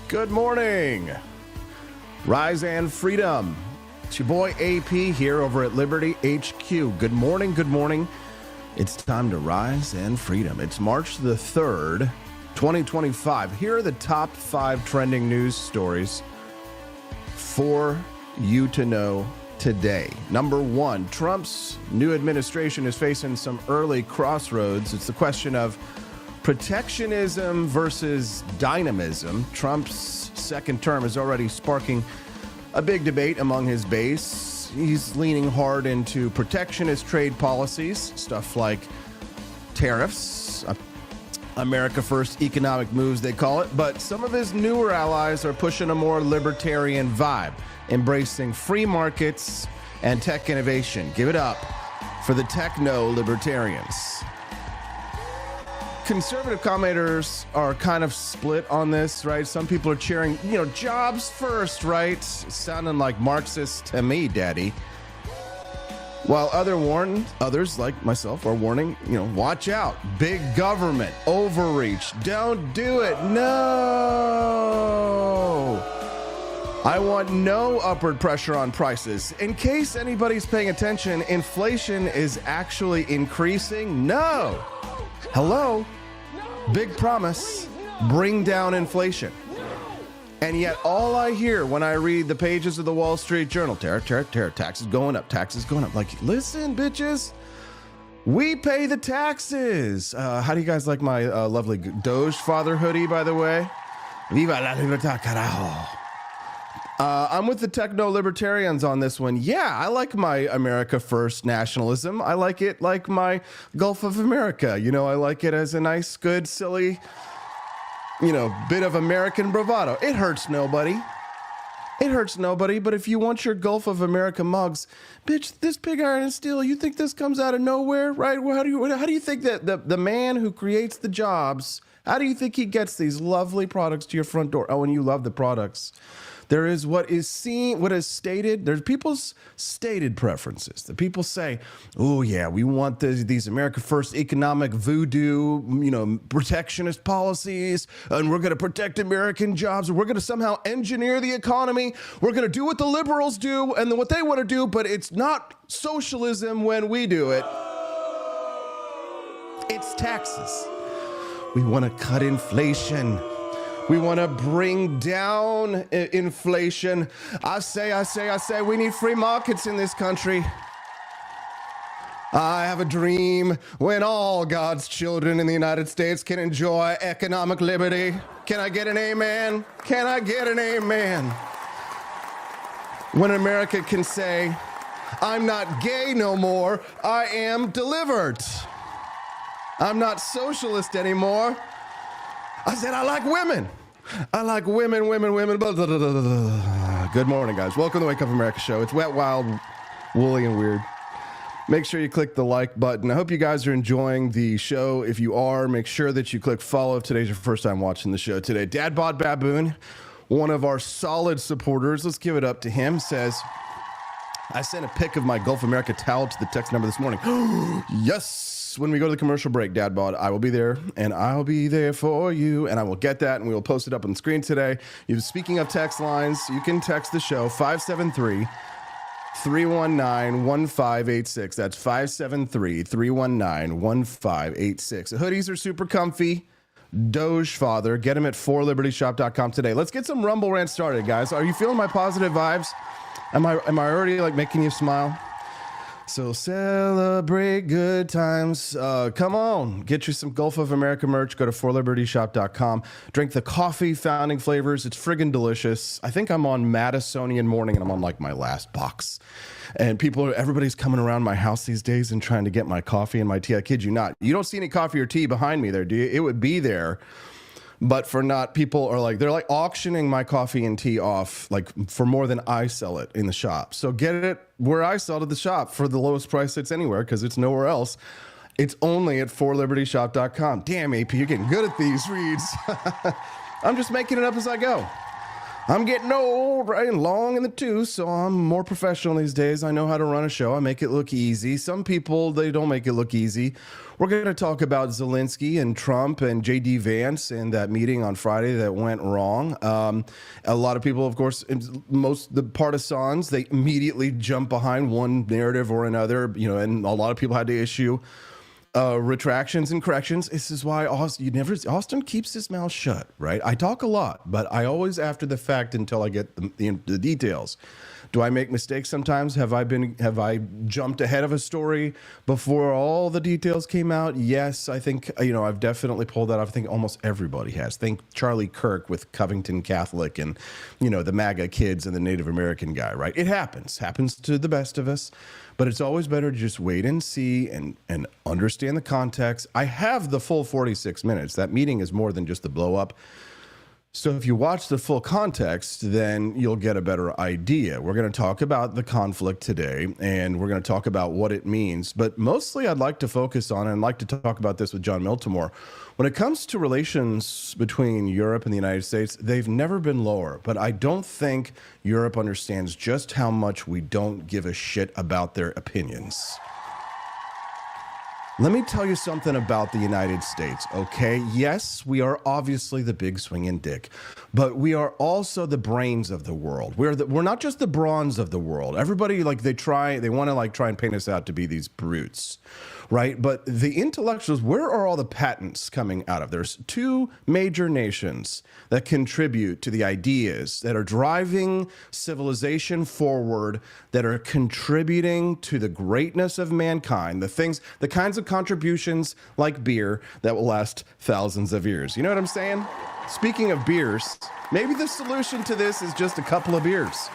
Good morning. Rise and freedom. It's your boy AP here over at Liberty HQ. Good morning. Good morning. It's time to rise and freedom. It's March the 3rd, 2025. Here are the top 5 trending news stories for you to know today. Number 1, Trump's new administration is facing some early crossroads. It's the question of protectionism versus dynamism. Trump's second term is already sparking a big debate among his base. He's leaning hard into protectionist trade policies, stuff like tariffs, America First economic moves, they call it. But some of his newer allies are pushing a more libertarian vibe, embracing free markets and tech innovation. Give it up for the techno-libertarians. Conservative commentators are kind of split on this, right? Some people are cheering, jobs first, right? Sounding like Marxists to me, daddy. While others like myself are warning, watch out. Big government, overreach, don't do it. No. I want no upward pressure on prices. In case anybody's paying attention, inflation is actually increasing. No. Hello? Big promise, bring down inflation. And yet all I hear when I read the pages of the Wall Street Journal, tariff, taxes going up. Like, listen, bitches, we pay the taxes. How do you guys like my lovely Doge father hoodie, by the way? Viva la libertad, carajo. I'm with the techno-libertarians on this one. Yeah, I like my America First nationalism. I like it like my Gulf of America. I like it as a nice, good, silly, bit of American bravado. It hurts nobody. But if you want your Gulf of America mugs, bitch, this pig iron and steel, you think this comes out of nowhere, right? How do you think that the man who creates the jobs, how do you think he gets these lovely products to your front door? Oh, and you love the products. There is what is stated. There's people's stated preferences. The people say, oh, yeah, we want these America First economic voodoo, protectionist policies, and we're going to protect American jobs, and we're going to somehow engineer the economy. We're going to do what the liberals do and what they want to do, but it's not socialism when we do it. It's taxes. We want to cut inflation. We want to bring down inflation. I say, we need free markets in this country. I have a dream when all God's children in the United States can enjoy economic liberty. Can I get an amen? Can I get an amen? When America can say, I'm not gay no more, I am delivered. I'm not socialist anymore. I said, I like women. I like women. Good morning, guys. Welcome to the Wake Up America show. It's wet, wild, woolly, and weird. Make sure you click the like button. I hope you guys are enjoying the show. If you are, make sure that you click follow if today's your first time watching the show today. Dad Bod Baboon, one of our solid supporters, let's give it up to him, says, I sent a pic of my Gulf America towel to the text number this morning. Yes. When we go to the commercial break, Dad Bod, I will be there, and I'll be there for you, and I will get that, and we will post it up on the screen today. Speaking of text lines, you can text the show, 573-319-1586. That's 573-319-1586. The hoodies are super comfy. Doge Father. Get them at 4libertyshop.com today. Let's get some Rumble Rant started, guys. Are you feeling my positive vibes? Am I already, making you smile? So celebrate good times. Come on, get you some Gulf of America merch. Go to 4libertyshop.com. Drink the coffee founding flavors. It's friggin' delicious. I think I'm on Madisonian morning and I'm on my last box. And everybody's coming around my house these days and trying to get my coffee and my tea. I kid you not. You don't see any coffee or tea behind me there, do you? It would be there. But for not, people are they're auctioning my coffee and tea off for more than I sell it in the shop. So get it where I sell it at the shop for the lowest price it's anywhere, because it's nowhere else. It's only at 4libertyshop.com. Damn, AP, you're getting good at these reads. I'm just making it up as I go. I'm getting old, right, and long in the tooth, so I'm more professional these days. I know how to run a show. I make it look easy. Some people, they don't make it look easy. We're going to talk about Zelensky and Trump and J.D. Vance and that meeting on Friday that went wrong. A lot of people, of course, the partisans, they immediately jump behind one narrative or another, and a lot of people had to issue retractions and corrections. This is why Austin keeps his mouth shut, right? I talk a lot, but I always after the fact until I get the details. Do I make mistakes sometimes? Have I jumped ahead of a story before all the details came out? Yes, I think, I've definitely pulled that off. I think almost everybody has. Think Charlie Kirk with Covington Catholic and, the MAGA kids and the Native American guy, right? It happens to the best of us, but it's always better to just wait and see and understand the context. I have the full 46 minutes. That meeting is more than just the blow up. So if you watch the full context, then you'll get a better idea. We're going to talk about the conflict today, and we're going to talk about what it means. But mostly I'd like to focus on, and I'd like to talk about this with John Miltimore. When it comes to relations between Europe and the United States, they've never been lower. But I don't think Europe understands just how much we don't give a shit about their opinions. Let me tell you something about the United States, okay? Yes, we are obviously the big swinging dick, but we are also the brains of the world. We're not just the bronze of the world. Everybody, they want to try and paint us out to be these brutes, right? But the intellectuals, where are all the patents coming out of? There's two major nations that contribute to the ideas that are driving civilization forward, that are contributing to the greatness of mankind, the kinds of contributions like beer that will last thousands of years. You know what I'm saying? Speaking of beers, maybe the solution to this is just a couple of beers.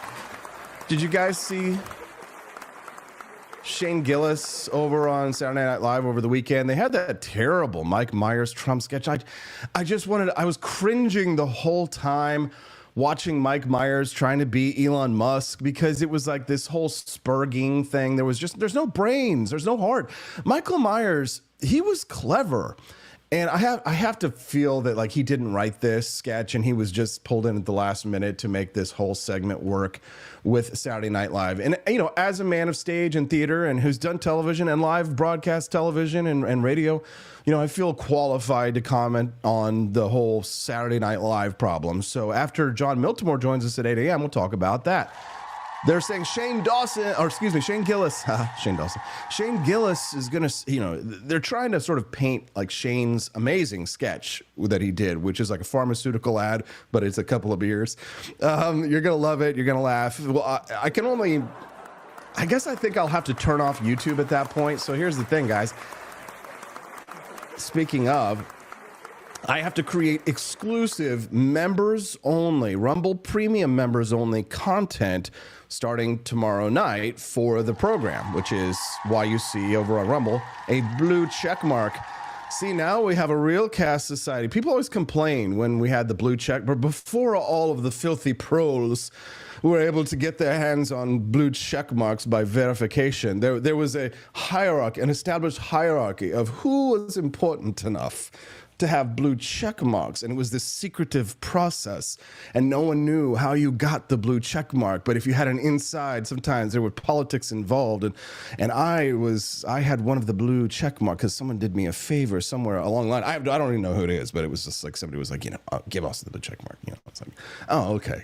Did you guys see Shane Gillis over on Saturday Night Live over the weekend? They had that terrible Mike Myers Trump sketch. I was cringing the whole time watching Mike Myers trying to be Elon Musk because it was like this whole spurging thing. There's no brains, there's no heart. Michael Myers, he was clever. And I have to feel that he didn't write this sketch and he was just pulled in at the last minute to make this whole segment work with Saturday Night Live. And, as a man of stage and theater and who's done television and live broadcast television and radio, I feel qualified to comment on the whole Saturday Night Live problem. So after John Miltimore joins us at 8 a.m., we'll talk about that. They're saying Shane Gillis, Shane Gillis is going to, they're trying to sort of paint Shane's amazing sketch that he did, which is like a pharmaceutical ad, but it's a couple of beers. You're going to love it. You're going to laugh. Well, I guess I think I'll have to turn off YouTube at that point. So here's the thing, guys. Speaking of, I have to create exclusive members only, Rumble Premium members only content starting tomorrow night for the program, which is why you see over on Rumble a blue check mark. See, now we have a real caste society. People always complain when we had the blue check, but before all of the filthy pros were able to get their hands on blue check marks by verification, there was a hierarchy, an established hierarchy of who was important enough to have blue check marks, and it was this secretive process, and no one knew how you got the blue check mark. But if you had an inside, sometimes there were politics involved, and I had one of the blue check mark because someone did me a favor somewhere along the line. I don't even know who it is, but it was just somebody was like, give us the blue check mark. It's like, oh, okay,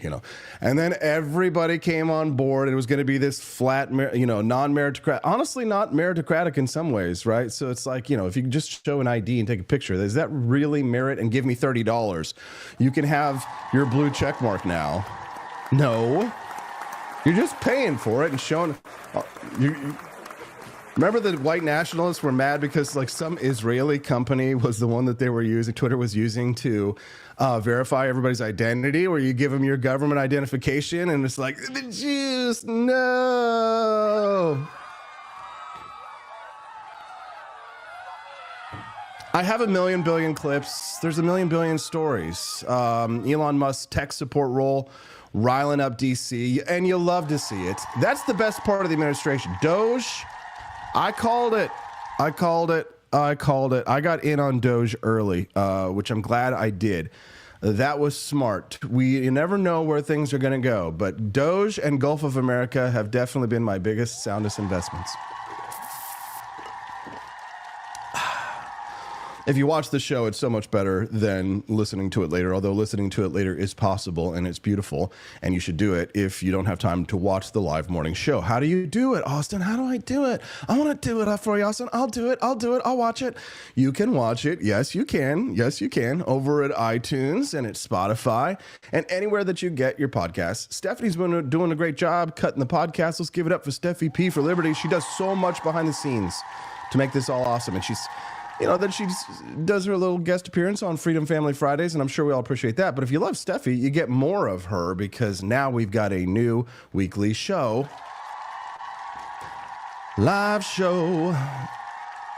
and then everybody came on board, and it was going to be this flat, non-meritocratic, honestly not meritocratic in some ways, right? So it's like, if you just show an ID and take a picture, is that really merit? And give me $30, you can have your blue check mark now. No, you're just paying for it and showing. Remember the white nationalists were mad because some Israeli company was the one that they were using, Twitter was using to verify everybody's identity, where you give them your government identification and it's like, the Jews, no. I have a million billion clips. There's a million billion stories. Elon Musk's tech support role, riling up DC, and you'll love to see it. That's the best part of the administration. Doge, I called it. I got in on Doge early, which I'm glad I did. That was smart. You never know where things are going to go, but Doge and Gulf of America have definitely been my biggest, soundest investments. If you watch the show, it's so much better than listening to it later, although listening to it later is possible and it's beautiful, and you should do it if you don't have time to watch the live morning show. How do you do it, Austin? How do I do it? I want to do it for you, Austin. I'll do it. I'll watch it. You can watch it. Yes, you can. Yes, you can. Over at iTunes and at Spotify and anywhere that you get your podcasts. Stephanie's been doing a great job cutting the podcast. Let's give it up for Steffi P for Liberty. She does so much behind the scenes to make this all awesome, and she's... then she does her little guest appearance on Freedom Family Fridays, and I'm sure we all appreciate that. But if you love Steffi, you get more of her because now we've got a new weekly show. Live show.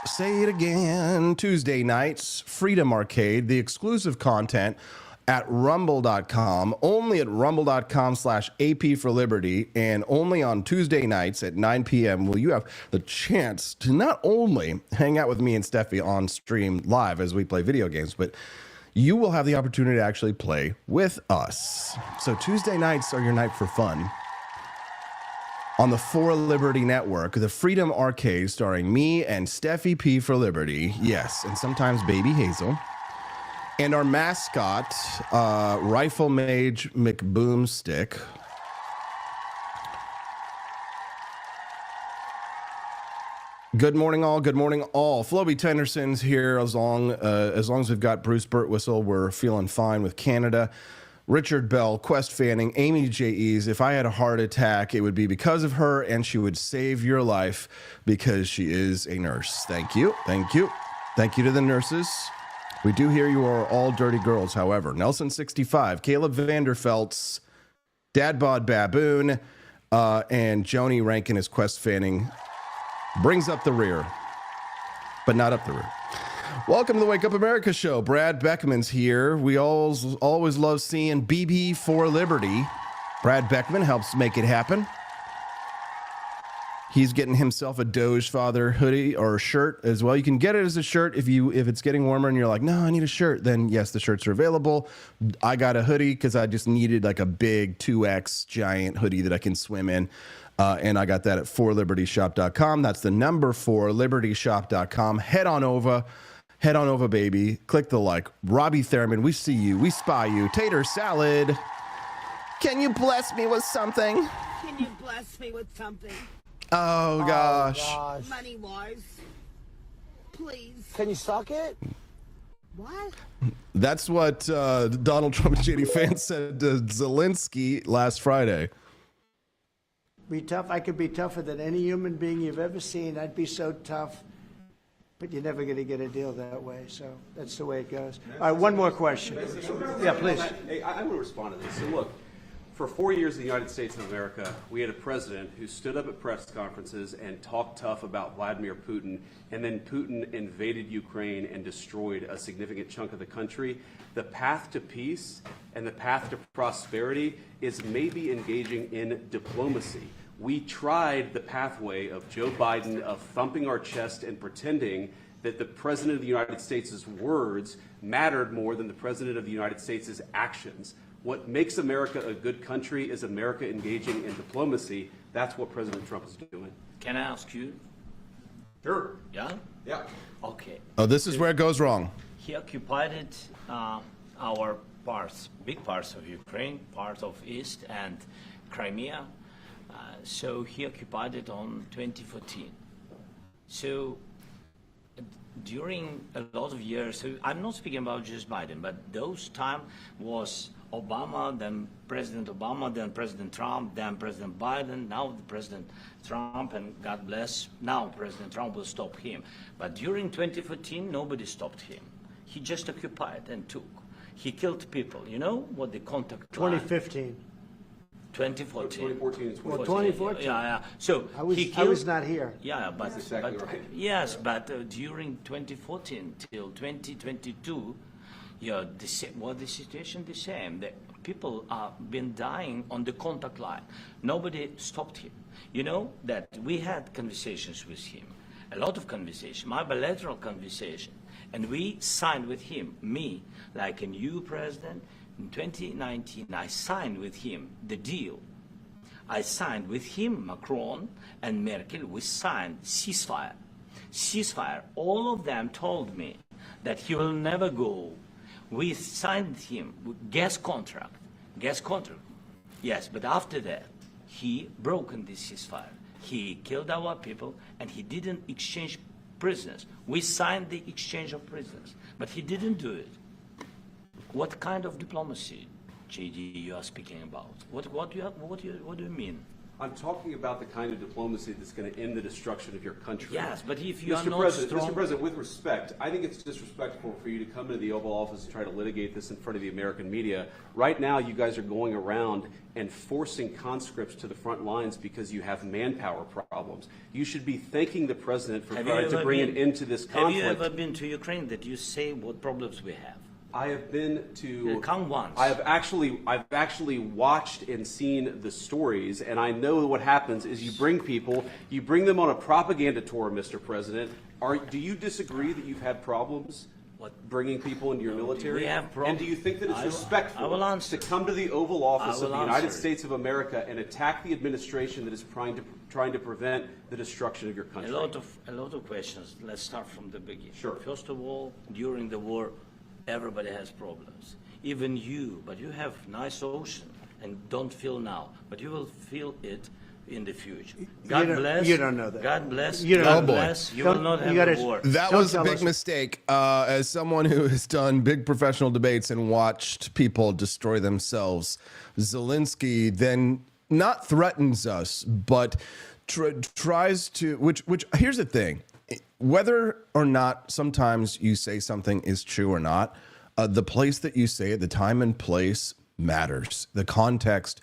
Say it again. Tuesday nights, Freedom Arcade, the exclusive content at rumble.com, only at rumble.com/AP for Liberty, and only on Tuesday nights at 9 p.m. will you have the chance to not only hang out with me and Steffi on stream live as we play video games, but you will have the opportunity to actually play with us. So Tuesday nights are your night for fun. On the For Liberty Network, the Freedom Arcade starring me and Steffi P for Liberty, yes, and sometimes Baby Hazel. And our mascot, Rifle Mage McBoomstick. Good morning, all. Good morning, all. Floby Tenderson's here. As long as we've got Bruce Birtwhistle, we're feeling fine with Canada. Richard Bell, Quest Fanning, Amy J.E.'s. If I had a heart attack, it would be because of her, and she would save your life because she is a nurse. Thank you. Thank you. Thank you to the nurses. We do hear you are all dirty girls, however. Nelson65, Caleb Vanderfeltz, Dad Bod Baboon, and Joni Rankin as Quest Fanning brings up the rear, but not up the rear. Welcome to the Wake Up America show. Brad Beckman's here. We always love seeing BB for Liberty. Brad Beckman helps make it happen. He's getting himself a Doge Father hoodie or shirt as well. You can get it as a shirt if it's getting warmer and you're like, no, I need a shirt. Then yes, the shirts are available. I got a hoodie because I just needed like a big 2X giant hoodie that I can swim in. And I got that at forlibertyshop.com. That's the number 4libertyshop.com. Head on over, baby. Click the like. Robbie Thurman, we see you. We spy you. Tater Salad. Can you bless me with something? Can you bless me with something? Oh, gosh. Money-wise. Please. Can you suck it? What? That's what Donald Trump and JD Vance said to Zelensky last Friday. Be tough. I could be tougher than any human being you've ever seen. I'd be so tough. But you're never going to get a deal that way. So that's the way it goes. All right, one more question. Yeah, please. Hey, I want to respond to this. So look, for 4 years in the United States of America, we had a president who stood up at press conferences and talked tough about Vladimir Putin, and then Putin invaded Ukraine and destroyed a significant chunk of the country. The path to peace and the path to prosperity is maybe engaging in diplomacy. We tried the pathway of Joe Biden of thumping our chest and pretending that the President of the United States' words mattered more than the President of the United States' actions. What makes America a good country is America engaging in diplomacy. That's what President Trump is doing. Can I ask you? Sure. Yeah? Yeah. Okay. Oh, this is where it goes wrong. He occupied our parts, big parts of Ukraine, parts of East and Crimea. So he occupied it on 2014. So during a lot of years, so I'm not speaking about just Biden, but those time was Obama, then President Obama, then President Trump, then President Biden, now President Trump, and God bless, now President Trump will stop him. But during 2014, nobody stopped him. He just occupied and took. He killed people. You know what the contact 2015. 2014. 2014 and 2014. Well, 2014. Yeah. So I was not here. Yeah, but, exactly right. Yes, but during 2014 till 2022, yeah, the situation the same. The people are been dying on the contact line. Nobody stopped him. You know that we had conversations with him, a lot of conversation, my bilateral conversation, and we signed with him, me, like a new president, In 2019, I signed with him the deal. I signed with him, Macron and Merkel, we signed ceasefire. Ceasefire. All of them told me that he will never go. We signed him with gas contract. Gas contract. Yes, but after that, he broken this ceasefire. He killed our people and he didn't exchange prisoners. We signed the exchange of prisoners, but he didn't do it. What kind of diplomacy, JD, you are speaking about? What do you mean? I'm talking about the kind of diplomacy that's going to end the destruction of your country. Yes, but if you are Mr. not President, strong... Mr. President, with respect, I think it's disrespectful for you to come into the Oval Office and try to litigate this in front of the American media. Right now, you guys are going around and forcing conscripts to the front lines because you have manpower problems. You should be thanking the President for trying to bring an end to this conflict. Have you ever been to Ukraine that you say what problems we have? I have been to. Come once. I've actually watched and seen the stories, and I know what happens is you bring them on a propaganda tour, Mr. President. Do you disagree that you've had problems bringing people into your military? We have and do you think that it's respectful to come to the Oval Office of the United States of America and attack the administration that is trying to prevent the destruction of your country? A lot of questions. Let's start from the beginning. Sure. First of all, during the war, everybody has problems, even you, but you have nice ocean and don't feel now, but you will feel it in the future. God bless. You don't know that. God bless. You don't God know. bless. You will not have a war. That was a big mistake. As someone who has done big professional debates and watched people destroy themselves, Zelensky then not threatens us, but tries to, which here's the thing. Whether or not sometimes you say something is true or not, the place that you say it, the time and place matters. The context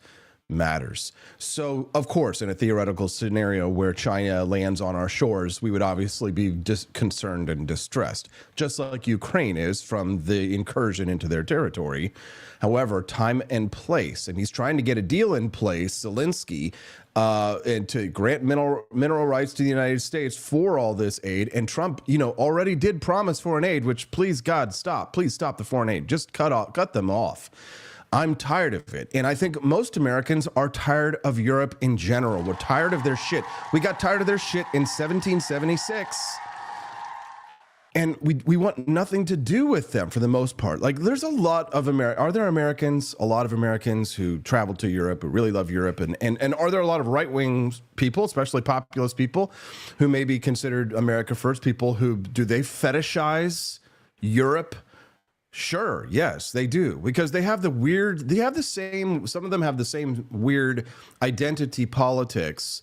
matters. So, of course, in a theoretical scenario where China lands on our shores, we would obviously be concerned and distressed, just like Ukraine is from the incursion into their territory. However, time and place, and he's trying to get a deal in place, Zelensky, and to grant mineral rights to the United States for all this aid. And Trump, already did promise foreign aid, which please God, stop. Please stop the foreign aid. Just cut them off. I'm tired of it. And I think most Americans are tired of Europe in general. We're tired of their shit. We got tired of their shit in 1776. And we want nothing to do with them for the most part. Like, there's a lot of a lot of Americans who travel to Europe, who really love Europe? And are there a lot of right-wing people, especially populist people, who may be considered America First people do they fetishize Europe? Sure, yes, they do, because some of them have the same weird identity politics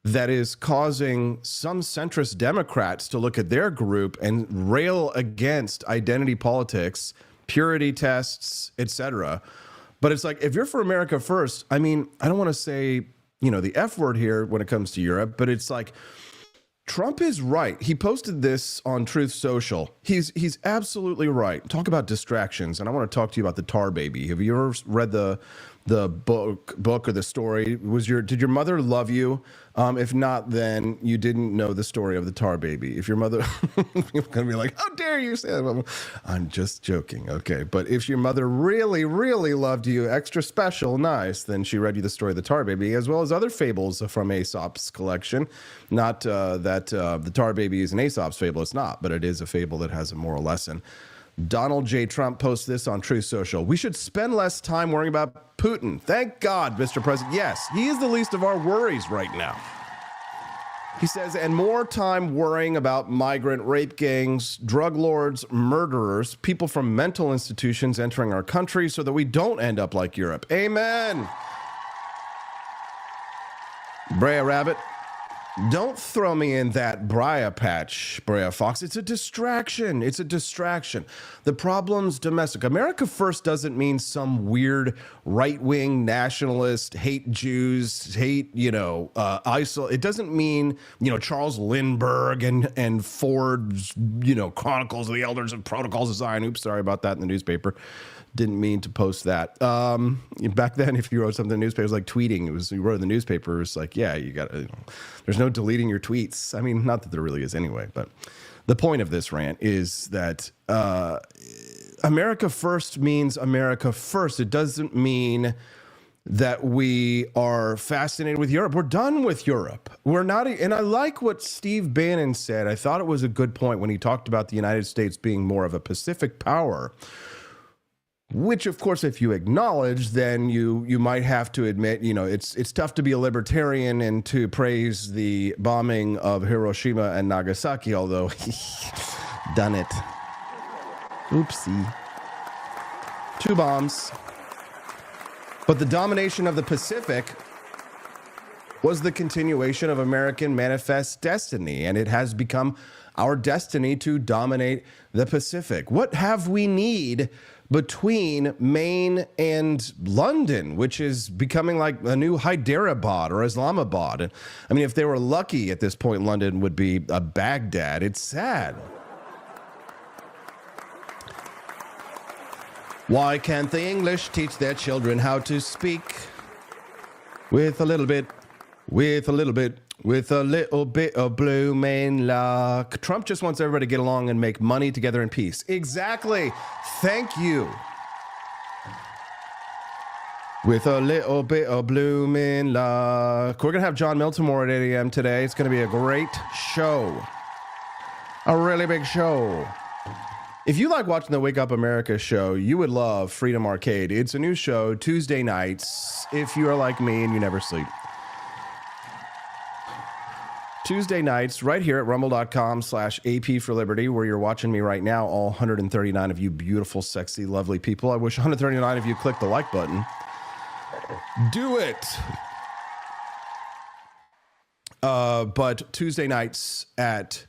that is causing some centrist Democrats to look at their group and rail against identity politics, purity tests, etc. But it's like, if you're for America First, I mean, I don't want to say, the F word here when it comes to Europe, but it's like, Trump is right. He posted this on Truth Social. He's absolutely right. Talk about distractions, and I want to talk to you about the Tar Baby. Have you ever read the book or the story? Did your mother love you? If not, then you didn't know the story of the Tar Baby. If your mother, you're gonna be like, "How dare you say that?" I'm just joking, okay. But if your mother really, really loved you, extra special, nice, then she read you the story of the Tar Baby, as well as other fables from Aesop's collection. Not that the Tar Baby is an Aesop's fable; it's not, but it is a fable that has a moral lesson. Donald J. Trump posts this on Truth Social. We should spend less time worrying about Putin. Thank God, Mr. President. Yes, he is the least of our worries right now. He says, and more time worrying about migrant rape gangs, drug lords, murderers, people from mental institutions entering our country so that we don't end up like Europe. Amen. Brea Rabbit. Don't throw me in that briar patch, Brea Fox. It's a distraction. It's a distraction. The problem's domestic. America First doesn't mean some weird right-wing nationalist, hate Jews, hate, ISIL. It doesn't mean, Charles Lindbergh and Ford's, Chronicles of the Elders of Protocols of Zion. Oops, sorry about that in the newspaper. Didn't mean to post that. Back then, if you wrote something in the newspaper, it was like tweeting. You wrote in the newspaper, it's like, yeah, you got to, there's no deleting your tweets. I mean, not that there really is anyway, but the point of this rant is that America first means America first. It doesn't mean that we are fascinated with Europe. We're done with Europe. We're not, and I like what Steve Bannon said. I thought it was a good point when he talked about the United States being more of a Pacific power, which, of course, if you acknowledge, then you might have to admit, it's tough to be a libertarian and to praise the bombing of Hiroshima and Nagasaki, although done it. Oopsie. 2 bombs. But the domination of the Pacific was the continuation of American manifest destiny, and it has become our destiny to dominate the Pacific. What have we need between Maine and London, which is becoming like a new Hyderabad or Islamabad? I mean, if they were lucky at this point, London would be a Baghdad. It's sad. Why can't the English teach their children how to speak with a little bit of blooming luck? Trump just wants everybody to get along and make money together in peace. Exactly. Thank you. With a little bit of blooming luck. We're going to have John Miltimore at 8 a.m. today. It's going to be a great show. A really big show. If you like watching the Wake Up America show, you would love Freedom Arcade. It's a new show, Tuesday nights, if you are like me and you never sleep. Tuesday nights, right here at rumble.com/AP for Liberty, where you're watching me right now, all 139 of you beautiful, sexy, lovely people. I wish 139 of you clicked the like button. Do it! But Tuesday nights at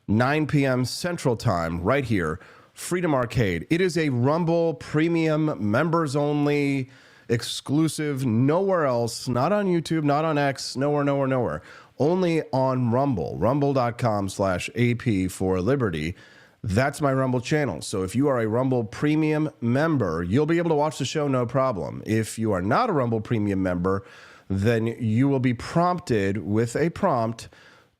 9 p.m. Central Time, right here, Freedom Arcade. It is a Rumble Premium, members only, exclusive, nowhere else, not on YouTube, not on X, nowhere. Only on Rumble, rumble.com/AP for Liberty. That's my Rumble channel. So if you are a Rumble Premium member, you'll be able to watch the show no problem. If you are not a Rumble Premium member, then you will be prompted with a prompt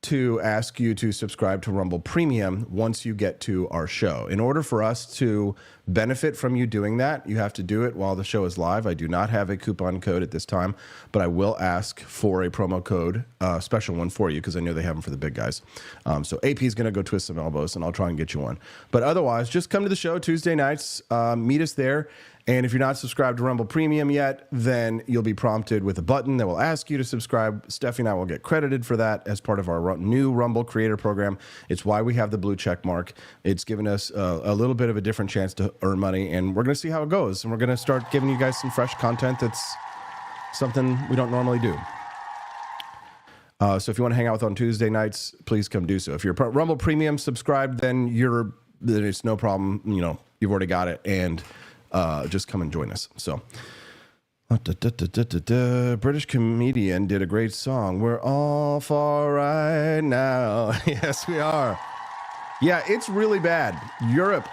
to ask you to subscribe to Rumble Premium once you get to our show. In order for us to benefit from you doing that, you have to do it while the show is live. I do not have a coupon code at this time, but I will ask for a promo code, special one for you, because I know they have them for the big guys. So AP is going to go twist some elbows, and I'll try and get you one. But otherwise, just come to the show Tuesday nights, meet us there. And if you're not subscribed to Rumble Premium yet, then you'll be prompted with a button that will ask you to subscribe. Stephanie and I will get credited for that as part of our new Rumble Creator Program. It's why we have the blue check mark. It's given us a little bit of a different chance to earn money, and we're going to see how it goes. And we're going to start giving you guys some fresh content that's something we don't normally do. So if you want to hang out with on Tuesday nights, please come do so. If you're Rumble Premium subscribed, then it's no problem. You've already got it, and just come and join us. So, British comedian did a great song. We're all for right now. Yes, we are. Yeah, it's really bad. Europe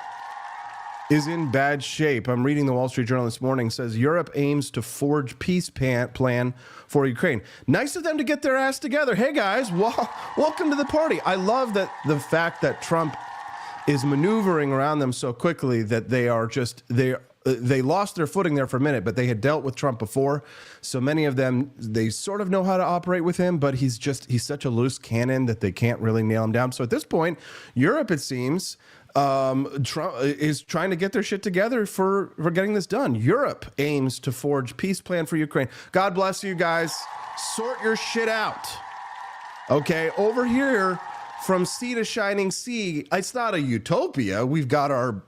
is in bad shape. I'm reading the Wall Street Journal this morning. It says Europe aims to forge peace plan for Ukraine. Nice of them to get their ass together. Hey guys, welcome to the party. I love that the fact that Trump is maneuvering around them so quickly that they lost their footing there for a minute, but they had dealt with Trump before. So many of them, they sort of know how to operate with him, but he's such a loose cannon that they can't really nail him down. So at this point, Europe, it seems, Trump is trying to get their shit together for getting this done. Europe aims to forge peace plan for Ukraine. God bless you guys. Sort your shit out. Okay, over here, from sea to shining sea, it's not a utopia. We've got our,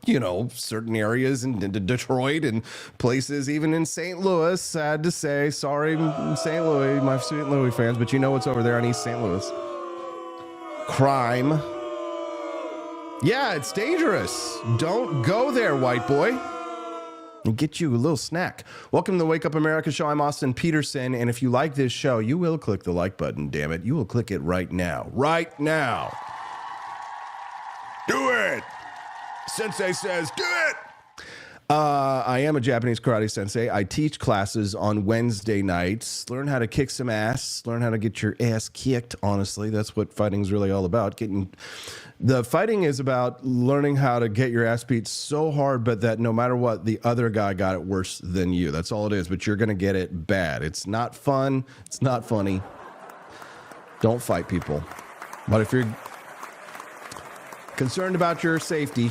certain areas in Detroit and places, even in St. Louis, sad to say. Sorry, St. Louis, my St. Louis fans, but you know what's over there in East St. Louis. Crime. Yeah, it's dangerous. Don't go there, white boy. And get you a little snack. Welcome to the Wake Up America show. I'm Austin Peterson, and if you like this show, you will click the like button, damn it. You will click it right now. Right now. Do it! Sensei says, do it! I am a Japanese karate sensei. I teach classes on Wednesday nights. Learn how to kick some ass. Learn how to get your ass kicked. Honestly, that's what fighting's really all about. The fighting is about learning how to get your ass beat so hard, but that no matter what, the other guy got it worse than you. That's all it is, but you're going to get it bad. It's not fun. It's not funny. Don't fight people. But if you're concerned about your safety,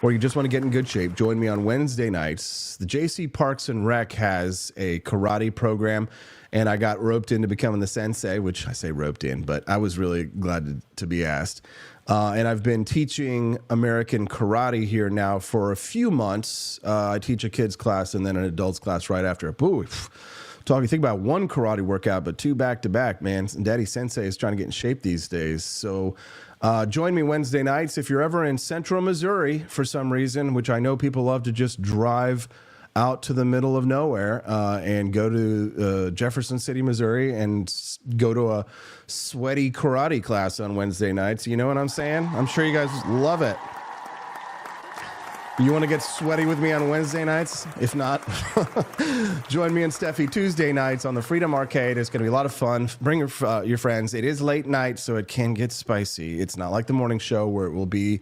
or you just want to get in good shape, join me on Wednesday nights. The JC Parks and Rec has a karate program, and I got roped into becoming the sensei, which I say roped in, but I was really glad to be asked. And I've been teaching American karate here now for a few months. I teach a kids class and then an adults class right after. You think about one karate workout, but two back-to-back, man. Daddy Sensei is trying to get in shape these days. So join me Wednesday nights. If you're ever in central Missouri for some reason, which I know people love to just drive out to the middle of nowhere and go to Jefferson City, Missouri, and go to a sweaty karate class on Wednesday nights. You know what I'm saying? I'm sure you guys love it. You want to get sweaty with me on Wednesday nights? If not, join me and Steffi Tuesday nights on the Freedom Arcade. It's going to be a lot of fun. Bring your friends. It is late night, so it can get spicy. It's not like the morning show where it will be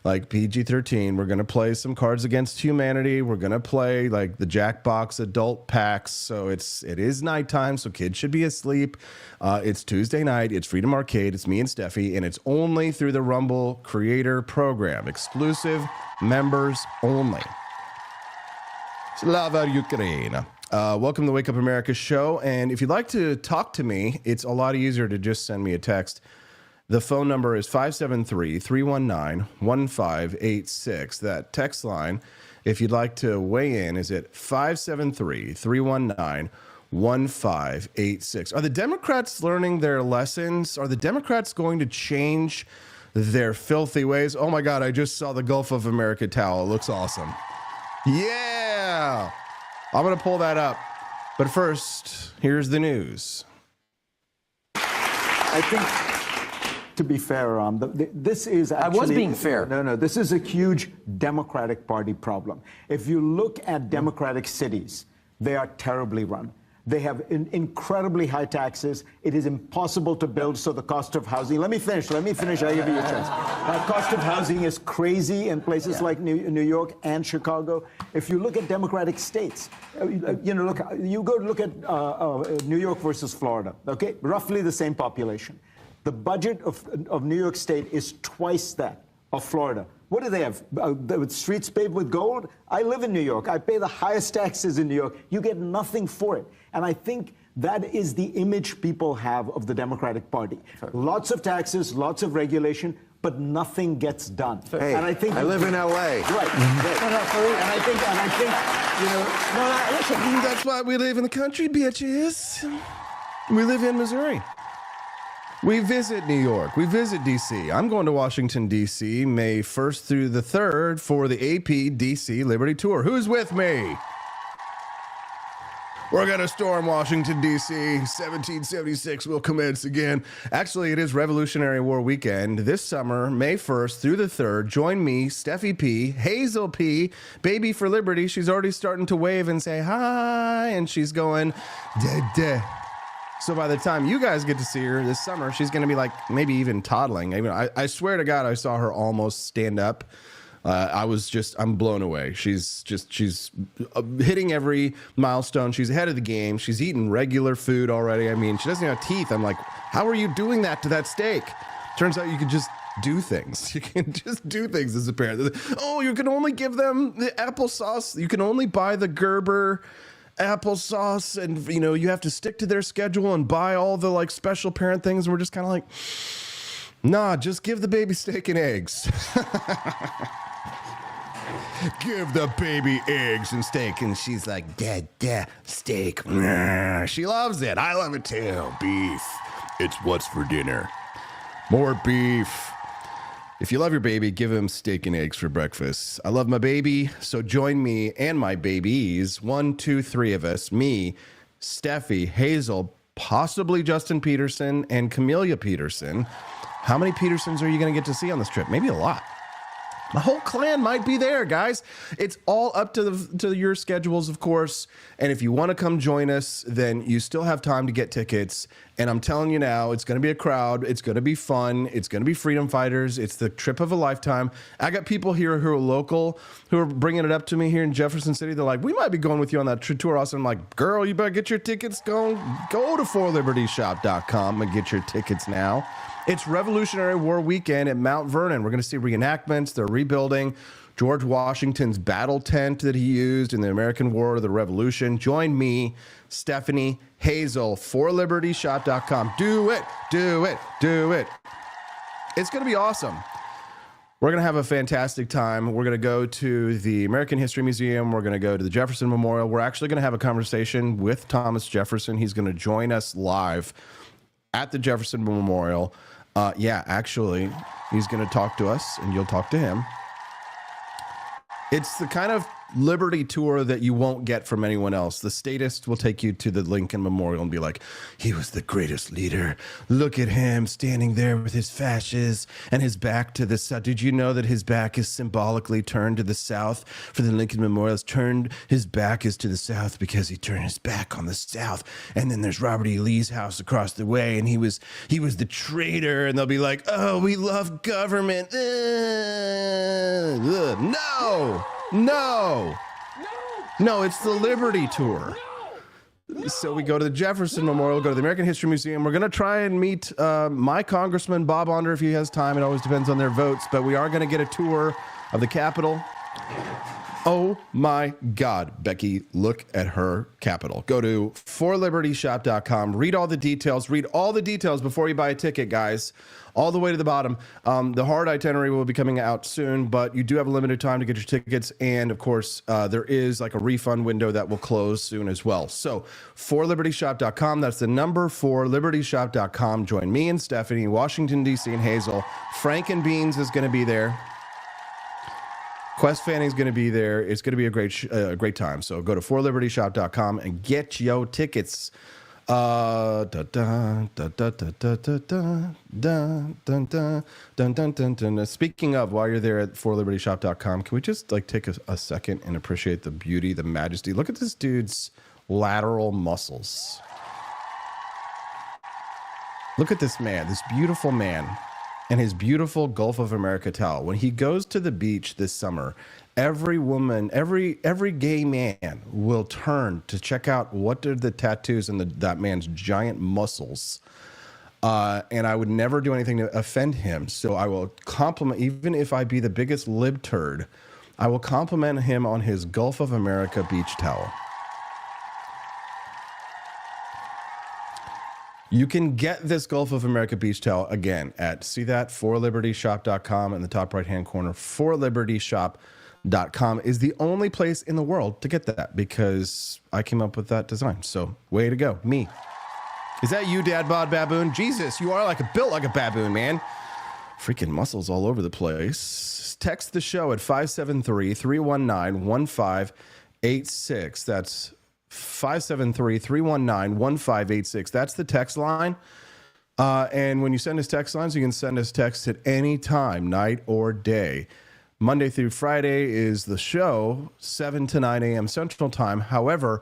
like PG-13. We're going to play some Cards Against Humanity. We're going to play like the Jackbox adult packs. So it is nighttime, so kids should be asleep. It's Tuesday night. It's Freedom Arcade. It's me and Steffi, and it's only through the Rumble Creator Program. Exclusive members only. Slava Ukraine. Welcome to the Wake Up America show. And if you'd like to talk to me, it's a lot easier to just send me a text. The phone number is 573-319-1586. That text line, if you'd like to weigh in, is at 573-319-1586. Are the Democrats learning their lessons? Are the Democrats going to change their filthy ways? Oh my God, I just saw the Gulf of America towel. It looks awesome. Yeah! I'm going to pull that up. But first, here's the news. I think, to be fair, this is actually... I was being fair. No, this is a huge Democratic Party problem. If you look at Democratic cities, they are terribly run. They have incredibly high taxes. It is impossible to build, so the cost of housing... Let me finish. I'll give you a chance. Cost of housing is crazy in places like New York and Chicago. If you look at Democratic states, you go look at New York versus Florida, okay? Roughly the same population. The budget of New York State is twice that of Florida. What do they have? Streets paved with gold? I live in New York. I pay the highest taxes in New York. You get nothing for it. And I think that is the image people have of the Democratic Party. Lots of taxes, lots of regulation, but nothing gets done. Hey, and I think I live in L.A. Right. And I think, listen. That's why we live in the country, bitches. We live in Missouri. We visit New York. We visit D.C. I'm going to Washington, D.C. May 1st through the 3rd for the AP D.C. Liberty Tour. Who's with me? We're going to storm Washington, D.C. 1776 will commence again. Actually, it is Revolutionary War weekend this summer, May 1st through the 3rd. Join me, Steffi P., Hazel P., Baby for Liberty. She's already starting to wave and say hi, and she's going, da-da. So by the time you guys get to see her this summer, she's going to be like maybe even toddling. I swear to God, I saw her almost stand up. I'm blown away. She's hitting every milestone. She's ahead of the game. She's eating regular food already. I mean, she doesn't have teeth. I'm like, how are you doing that to that steak? Turns out you can just do things. You can just do things as a parent. Oh, you can only give them the applesauce. You can only buy the Gerber applesauce, and you have to stick to their schedule and buy all the like special parent things. And we're just kind of like, nah, just give the baby steak and eggs. Give the baby eggs and steak. And she's like, Dad, steak. She loves it. I love it too. Beef. It's what's for dinner. More beef. If you love your baby, give him steak and eggs for breakfast. I love my baby, so join me and my babies. 1, 2, 3 of us. Me, Steffi, Hazel, possibly Justin Peterson, and Camellia Peterson. How many Petersons are you going to get to see on this trip? Maybe a lot. The whole clan might be there, guys. It's all up to your schedules, of course. And if you want to come join us, then you still have time to get tickets. And I'm telling you now, it's going to be a crowd. It's going to be fun. It's going to be freedom fighters. It's the trip of a lifetime. I got people here who are local who are bringing it up to me here in Jefferson City. They're like, we might be going with you on that tour. Also, I'm like, girl, you better get your tickets going. Go to forlibertyshop.com and get your tickets now. It's Revolutionary War weekend at Mount Vernon. We're going to see reenactments. They're rebuilding George Washington's battle tent that he used in the American War of the Revolution. Join me, Stephanie Hazel, forlibertyshop.com. Do it, do it, do it. It's going to be awesome. We're going to have a fantastic time. We're going to go to the American History Museum. We're going to go to the Jefferson Memorial. We're actually going to have a conversation with Thomas Jefferson. He's going to join us live at the Jefferson Memorial. Yeah, actually, he's going to talk to us, and you'll talk to him. It's the kind of liberty tour that you won't get from anyone else. The statist will take you to the Lincoln Memorial and be like, he was the greatest leader. Look at him standing there with his fasces and his back to the south. Did you know that his back is symbolically turned to the south? For the Lincoln Memorial, his back is to the south because he turned his back on the south. And then there's Robert E. Lee's house across the way, and he was the traitor. And they'll be like, oh, we love government. No, it's the Liberty Tour. So we go to the Jefferson Memorial, go to the American History Museum. We're going to try and meet my congressman, Bob Onder, if he has time. It always depends on their votes. But we are going to get a tour of the Capitol. Oh, my God, Becky, look at her Capitol. Go to forlibertyshop.com. Read all the details. Read all the details before you buy a ticket, guys. All the way to the bottom. The hard itinerary will be coming out soon, but you do have a limited time to get your tickets. And, of course, there is like a refund window that will close soon as well. So, forlibertyshop.com. That's the number, forlibertyshop.com. Join me and Stephanie, Washington, D.C., and Hazel. Frank and Beans is going to be there. Quest Fanning's going to be there. It's going to be a great time. So go to forlibertyshop.com and get your tickets. Speaking of, while you're there at forlibertyshop.com, can we just like take a second and appreciate the beauty, the majesty? Look at this dude's lateral muscles. Look at this man, this beautiful man, and his beautiful Gulf of America towel. When he goes to the beach this summer, every woman, every gay man will turn to check out what are the tattoos and that man's giant muscles. And I would never do anything to offend him. So I will compliment, even if I be the biggest lib turd, I will compliment him on his Gulf of America beach towel. You can get this Gulf of America beach towel again at, see that, forlibertyshop.com in the top right-hand corner. Forlibertyshop.com is the only place in the world to get that because I came up with that design. So way to go, me. Is that you, Dad Bod Baboon? Jesus, you are built like a baboon, man. Freaking muscles all over the place. Text the show at 573-319-1586. That's 573-319-1586. That's the text line. And when you send us text lines, you can send us texts at any time, night or day. Monday through Friday is the show, 7 to 9 a.m. Central Time. However,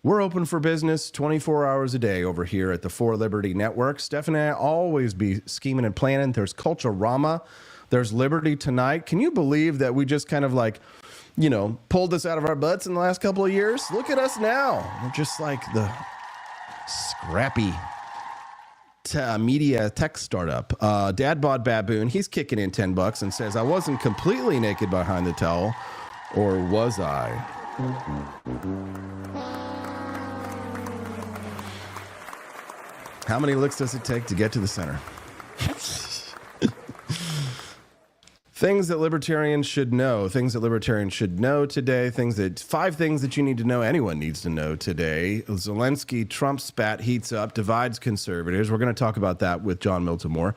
we're open for business 24 hours a day over here at the For Liberty Network. Stephanie and I always be scheming and planning. There's Culturama. There's Liberty Tonight. Can you believe that we just kind of like, you know, pulled this out of our butts in the last couple of years? Look at us now. We're just like the scrappy media tech startup. Dad Bod Baboon, he's kicking in $10 and says, I wasn't completely naked behind the towel, or was I? How many licks does it take to get to the center? Things that libertarians should know. Things that libertarians should know today. 5 things that you need to know. Anyone needs to know today. Zelensky, Trump spat heats up, divides conservatives. We're going to talk about that with John Miltimore.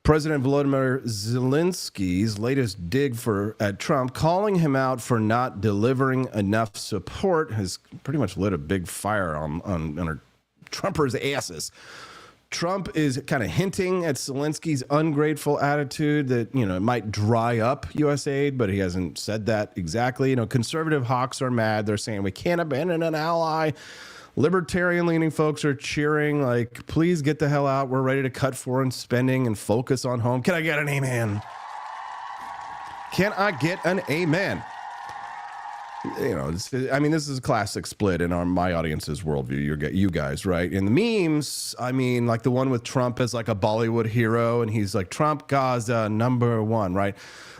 President Volodymyr Zelensky's latest dig at Trump, calling him out for not delivering enough support, has pretty much lit a big fire on our Trumpers' asses. Trump is kind of hinting at Zelensky's ungrateful attitude that, it might dry up U.S. aid, but he hasn't said that exactly. Conservative hawks are mad. They're saying we can't abandon an ally. Libertarian-leaning folks are cheering, like, please get the hell out. We're ready to cut foreign spending and focus on home. Can I get an amen? Can I get an amen? This is a classic split in my audience's worldview. You guys, right? In the memes, like the one with Trump as like a Bollywood hero, and he's like, Trump Gaza #1, right?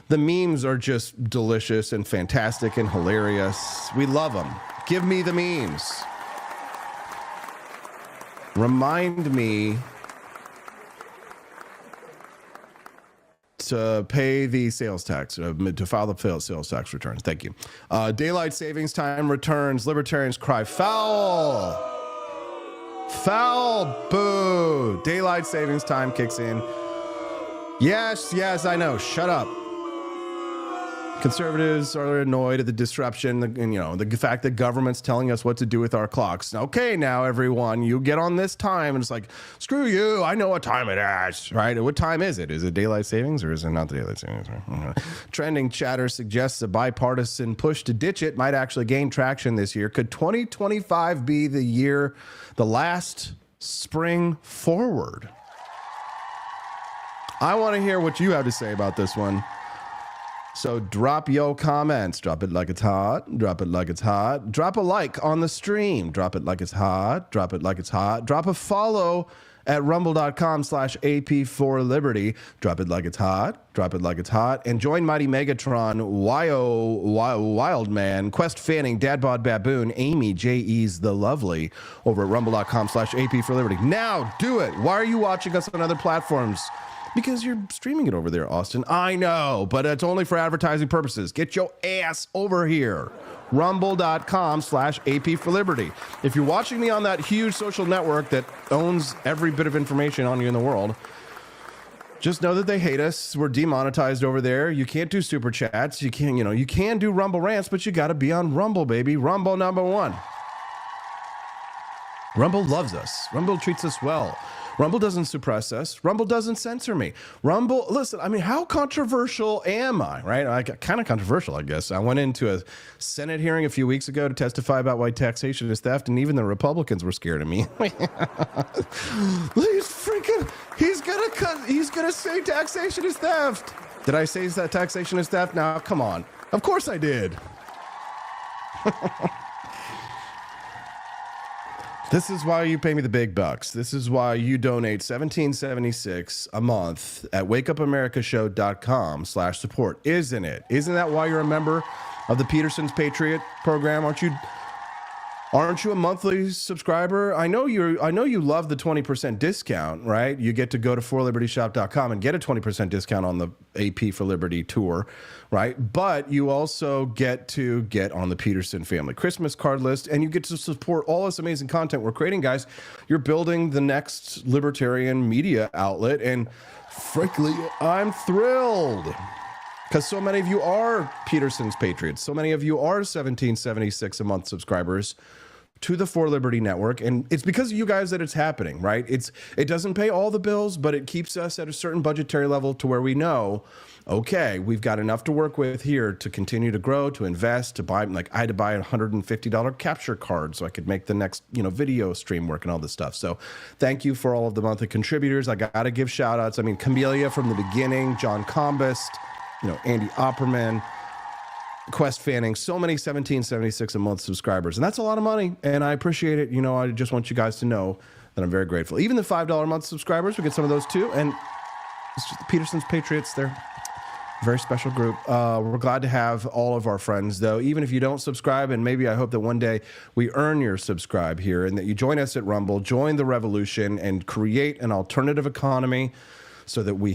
The memes are just delicious and fantastic and hilarious. We love them. Give me the memes. Remind me to pay the sales tax, to file the sales tax return. Thank you. Daylight savings time returns. Libertarians cry foul. Foul. Boo. Daylight savings time kicks in. Yes, I know. Shut up. Conservatives are annoyed at the disruption and, the fact that government's telling us what to do with our clocks. Okay, now, everyone, you get on this time. And it's like, screw you. I know what time it is, right? What time is it? Is it daylight savings or is it not the daylight savings? Trending chatter suggests a bipartisan push to ditch it might actually gain traction this year. Could 2025 be the last spring forward? I want to hear what you have to say about this one. So drop your comments. Drop it like it's hot. Drop it like it's hot. Drop a like on the stream. Drop it like it's hot. Drop it like it's hot. Drop a follow at rumble.com/AP4Liberty. Drop it like it's hot. Drop it like it's hot. And join Mighty Megatron, Wildman, Quest Fanning, Dadbod Baboon, Amy, J.E.'s The Lovely over at rumble.com/AP4Liberty. Now do it. Why are you watching us on other platforms? Because you're streaming it over there, Austin. I know, but it's only for advertising purposes. Get your ass over here. Rumble.com/AP4Liberty. If you're watching me on that huge social network that owns every bit of information on you in the world, just know that they hate us. We're demonetized over there. You can't do super chats. You can do Rumble rants, but you got to be on Rumble, baby. Rumble #1. Rumble loves us. Rumble treats us well. Rumble doesn't suppress us. Rumble doesn't censor me. Rumble, listen, how controversial am I, right? Kind of controversial, I guess. I went into a Senate hearing a few weeks ago to testify about why taxation is theft, and even the Republicans were scared of me. He's gonna say taxation is theft. Did I say that taxation is theft? No, come on. Of course I did. This is why you pay me the big bucks. This is why you donate $17.76 a month at wakeupamericashow.com/support, isn't it? Isn't that why you're a member of the Peterson's Patriot program? Aren't you a monthly subscriber? I know you love the 20% discount, right? You get to go to forlibertyshop.com and get a 20% discount on the AP for Liberty tour, right? But you also get to get on the Peterson family Christmas card list, and you get to support all this amazing content we're creating, guys. You're building the next libertarian media outlet, and frankly, I'm thrilled. Because so many of you are Peterson's Patriots. So many of you are $17.76 a month subscribers to the For Liberty Network. And it's because of you guys that it's happening, right? It doesn't pay all the bills, but it keeps us at a certain budgetary level to where we know, okay, we've got enough to work with here to continue to grow, to invest, to buy, like I had to buy a $150 capture card so I could make the next, video stream work and all this stuff. So thank you for all of the monthly contributors. I got to give shout outs. Camellia from the beginning, John Combest, Andy Opperman, Quest Fanning, so many $17.76 a month subscribers. And that's a lot of money, and I appreciate it. I just want you guys to know that I'm very grateful. Even the $5 a month subscribers, we get some of those too. And it's just the Peterson's Patriots. They're a very special group. We're glad to have all of our friends, though, even if you don't subscribe. And maybe I hope that one day we earn your subscribe here and that you join us at Rumble, join the revolution, and create an alternative economy so that we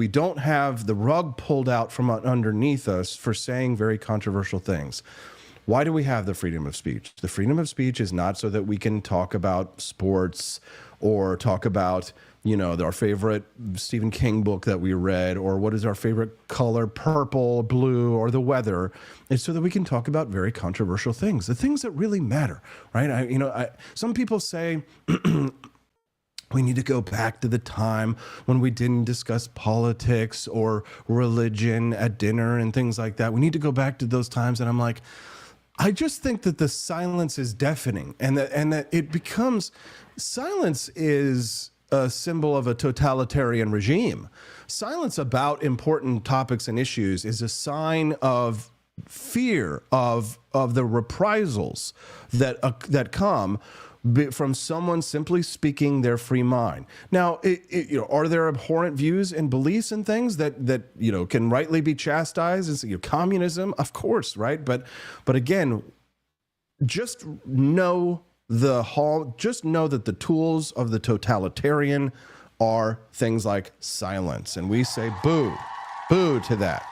don't have the rug pulled out from underneath us for saying very controversial things. Why do we have the freedom of speech? The freedom of speech is not so that we can talk about sports or talk about, our favorite Stephen King book that we read, or what is our favorite color, purple, blue, or the weather. It's so that we can talk about very controversial things, the things that really matter, right? Some people say... We need to go back to the time when we didn't discuss politics or religion at dinner and things like that. We need to go back to those times. And I'm like, I just think that the silence is deafening, and that it becomes, silence is a symbol of a totalitarian regime. Silence about important topics and issues is a sign of fear of the reprisals that come from someone simply speaking their free mind. Now, are there abhorrent views and beliefs and things that can rightly be chastised? As communism, of course, right? But again, just know that the tools of the totalitarian are things like silence, and we say boo to that.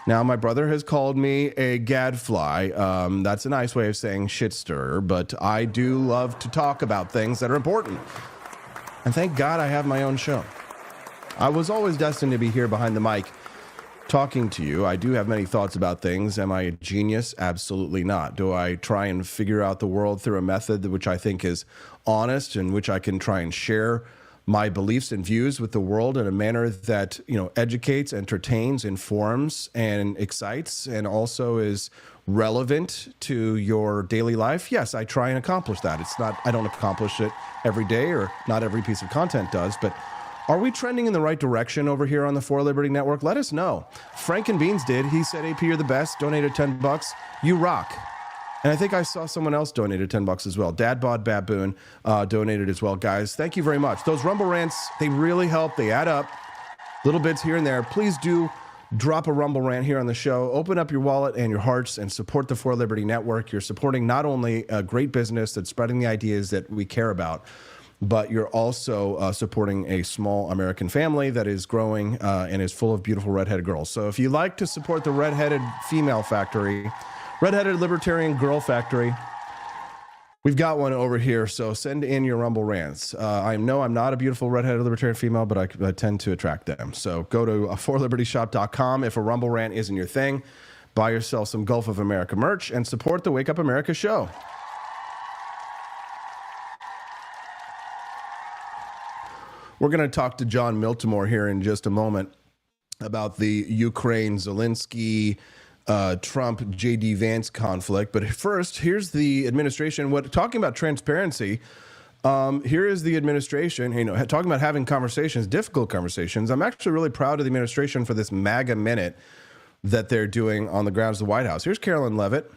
Now, my brother has called me a gadfly. That's a nice way of saying shit stirrer, but I do love to talk about things that are important. And thank God I have my own show. I was always destined to be here behind the mic talking to you. I do have many thoughts about things. Am I a genius? Absolutely not. Do I try and figure out the world through a method which I think is honest, and which I can try and share my beliefs and views with the world in a manner that, educates, entertains, informs, and excites, and also is relevant to your daily life? Yes, I try and accomplish that. I don't accomplish it every day, or not every piece of content does, but are we trending in the right direction over here on the For Liberty Network? Let us know. Frankenbeans did. He said, AP, you're the best. Donated $10. You rock. And I think I saw someone else donated $10 as well. Dad Bod Baboon donated as well. Guys, thank you very much. Those Rumble rants, they really help. They add up. Little bits here and there. Please do drop a Rumble rant here on the show. Open up your wallet and your hearts and support the For Liberty Network. You're supporting not only a great business that's spreading the ideas that we care about, but you're also supporting a small American family that is growing and is full of beautiful redheaded girls. So if you like to support the redheaded female factory, redheaded libertarian girl factory, we've got one over here. So send in your Rumble rants. I know I'm not a beautiful redheaded libertarian female, but I tend to attract them. So go to forlibertyshop.com. If a Rumble rant isn't your thing, buy yourself some Gulf of America merch and support the Wake Up America show. We're going to talk to John Miltimore here in just a moment about the Ukraine, Zelensky, Trump, J.D. Vance conflict. But first, here's the administration. Talking about transparency, here is the administration, talking about having conversations, difficult conversations. I'm actually really proud of the administration for this MAGA minute that they're doing on the grounds of the White House. Here's Carolyn Levitt.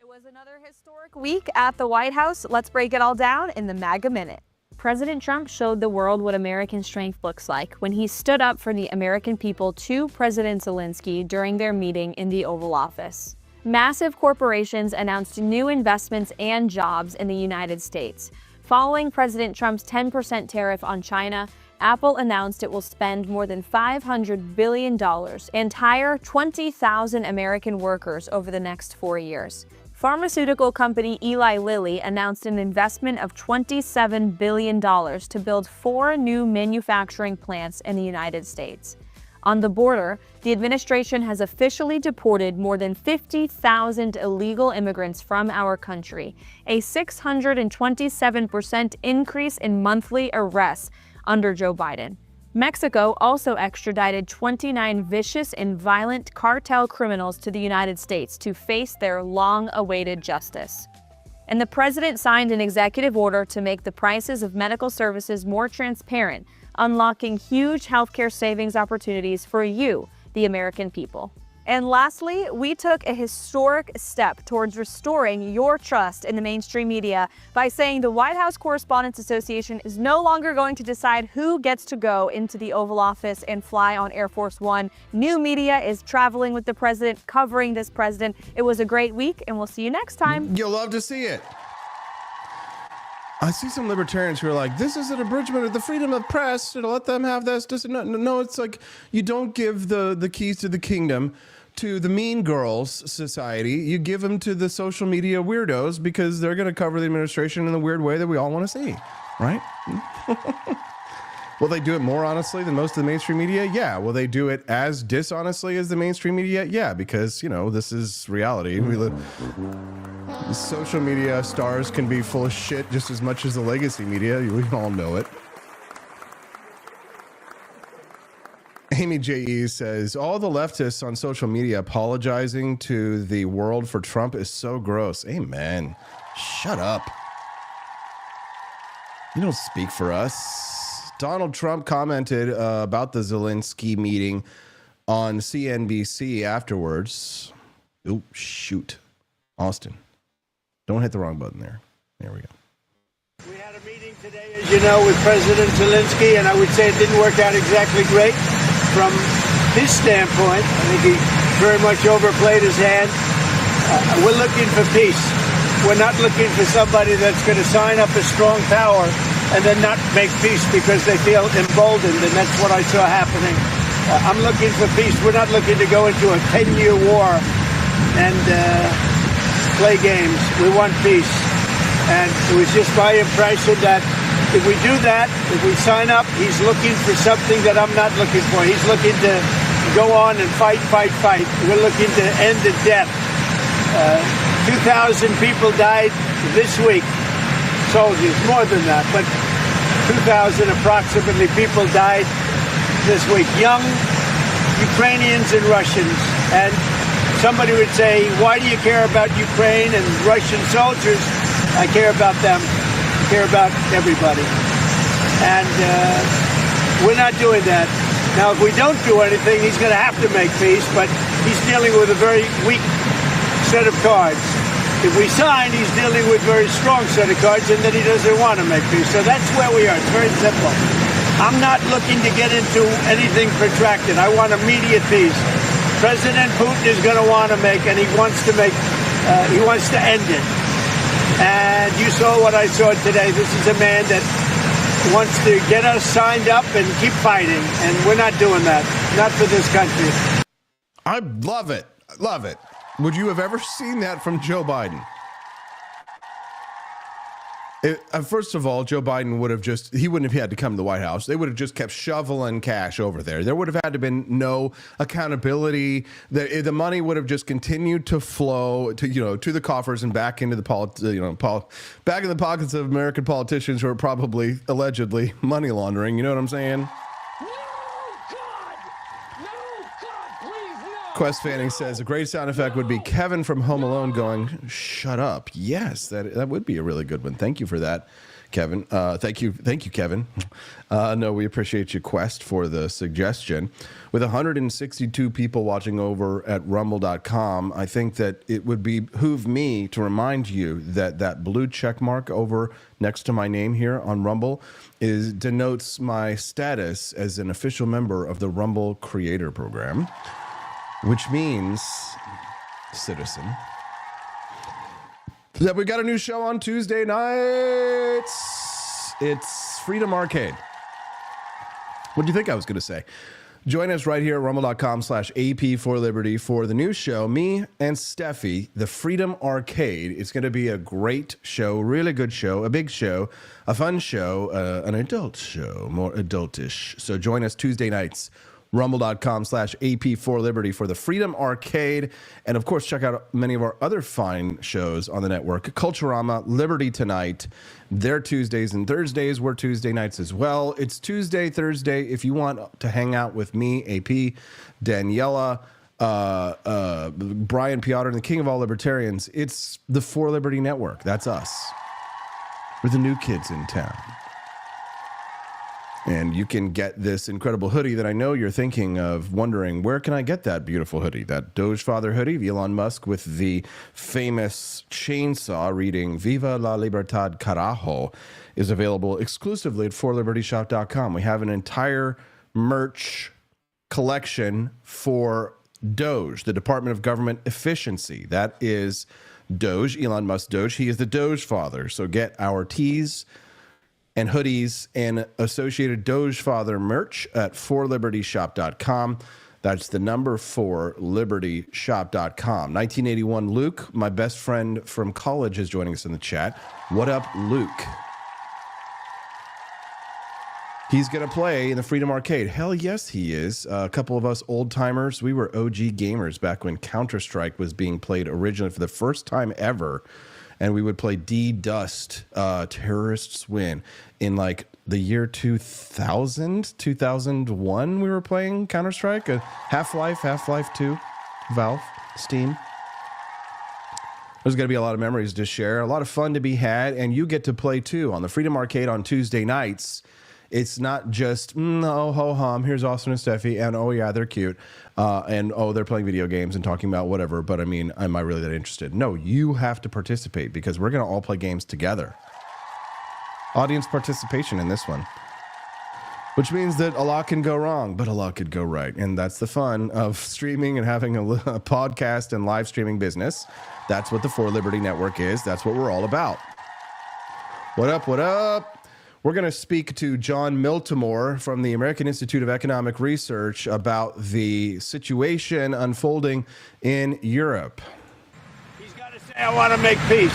It was another historic week at the White House. Let's break it all down in the MAGA minute. President Trump showed the world what American strength looks like when he stood up for the American people to President Zelensky during their meeting in the Oval Office. Massive corporations announced new investments and jobs in the United States. Following President Trump's 10% tariff on China, Apple announced it will spend more than $500 billion and hire 20,000 American workers over the next 4 years. Pharmaceutical company Eli Lilly announced an investment of $27 billion to build 4 new manufacturing plants in the United States. On the border, the administration has officially deported more than 50,000 illegal immigrants from our country, a 627% increase in monthly arrests under Joe Biden. Mexico also extradited 29 vicious and violent cartel criminals to the United States to face their long-awaited justice. And the president signed an executive order to make the prices of medical services more transparent, unlocking huge healthcare savings opportunities for you, the American people. And lastly, we took a historic step towards restoring your trust in the mainstream media by saying the White House Correspondents Association is no longer going to decide who gets to go into the Oval Office and fly on Air Force One. New media is traveling with the president, covering this president. It was a great week, and we'll see you next time. You'll love to see it. I see some libertarians who are like, this is an abridgment of the freedom of press. It'll let them have this. No, it's like you don't give the keys to the kingdom to the mean girls society. You give them to the social media weirdos because they're going to cover the administration in the weird way that we all want to see, right? Will they do it more honestly than most of the mainstream media? Yeah. Will they do it as dishonestly as the mainstream media? Yeah, because, this is reality. Social media stars can be full of shit just as much as the legacy media. We all know it. Amy J.E. says, all the leftists on social media apologizing to the world for Trump is so gross. Amen. Shut up. You don't speak for us. Donald Trump commented about the Zelensky meeting on CNBC afterwards. Oh, shoot. Austin. Don't hit the wrong button there. There we go. We had a meeting today, as you know, with President Zelensky, and I would say it didn't work out exactly great. From his standpoint, I think he very much overplayed his hand. We're looking for peace. We're not looking for somebody that's going to sign up a strong power and then not make peace because they feel emboldened, and that's what I saw happening. I'm looking for peace. We're not looking to go into a 10-year war and play games. We want peace. And it was just my impression that if we do that, if we sign up, he's looking for something that I'm not looking for. He's looking to go on and fight. We're looking to end the death. 2,000 people died this week. Soldiers, more than that, but 2,000 approximately people died this week. Young Ukrainians and Russians. And somebody would say, why do you care about Ukraine and Russian soldiers? I care about them. I care about everybody. And we're not doing that. Now, if we don't do anything, he's going to have to make peace, but he's dealing with a very weak set of cards. If we sign, he's dealing with a very strong set of cards, and then he doesn't want to make peace. So that's where we are. It's very simple. I'm not looking to get into anything protracted. I want immediate peace. President Putin is going to want to make, and he wants to end it. And you saw what I saw today. This is a man that wants to get us signed up and keep fighting, and we're not doing that. Not for this country. I love it. Love it. Would you have ever seen that from Joe Biden? First of all, Joe Biden he wouldn't have had to come to the White House. They would have just kept shoveling cash over there. There would have had to been no accountability. The money would have just continued to flow to the coffers and back into the back in the pockets of American politicians who are probably allegedly money laundering. You know what I'm saying? Quest Fanning says a great sound effect would be Kevin from Home Alone going, "Shut up." Yes, that would be a really good one. Thank you for that, Kevin. Thank you, Kevin. No, we appreciate you, Quest, for the suggestion. With 162 people watching over at rumble.com, I think that it would behoove me to remind you that blue check mark over next to my name here on Rumble denotes my status as an official member of the Rumble Creator Program. Which means, citizen, that we got a new show on Tuesday nights. It's Freedom Arcade. What do you think I was going to say? Join us right here at rumble.com/AP4Liberty for the new show. Me and Steffi, the Freedom Arcade. It's going to be a great show, really good show, a big show, a fun show, an adult show, more adultish. So join us Tuesday nights. Rumble.com/AP4Liberty for the Freedom Arcade. And of course, check out many of our other fine shows on the network. Culturama, Liberty Tonight. They're Tuesdays and Thursdays. We're Tuesday nights as well. It's Tuesday, Thursday. If you want to hang out with me, AP, Daniela, Brian Piotr, and the King of all Libertarians, it's the 4 Liberty Network. That's us. We're the new kids in town. And you can get this incredible hoodie that I know you're thinking of, wondering, where can I get that beautiful hoodie? That Doge Father hoodie of Elon Musk with the famous chainsaw reading Viva la Libertad Carajo is available exclusively at 4libertyshop.com. We have an entire merch collection for Doge, the Department of Government Efficiency. That is Doge, Elon Musk Doge. He is the Doge Father. So get our tees and hoodies and associated Doge Father merch at 4libertyshop.com. That's the number 4libertyshop.com. 1981 Luke, my best friend from college, is joining us in the chat. What up, Luke? He's going to play in the Freedom Arcade. Hell yes, he is. A couple of us old timers, we were OG gamers back when Counter-Strike was being played originally for the first time ever. And we would play D-Dust, Terrorists Win. In like the year 2000, 2001, we were playing Counter-Strike. Half-Life 2, Valve, Steam. There's going to be a lot of memories to share, a lot of fun to be had, and you get to play too on the Freedom Arcade on Tuesday nights. It's not just, oh, ho, hum, here's Austin and Steffi, and oh, yeah, they're cute, and oh, they're playing video games and talking about whatever, but I mean, am I really that interested? No, you have to participate because we're going to all play games together. Audience participation in this one, which means that a lot can go wrong, but a lot could go right, and that's the fun of streaming and having a podcast and live streaming business. That's what the For Liberty Network is. That's what we're all about. What up, what up? We're going to speak to John Miltimore from the American Institute of Economic Research about the situation unfolding in Europe. He's got to say, I want to make peace.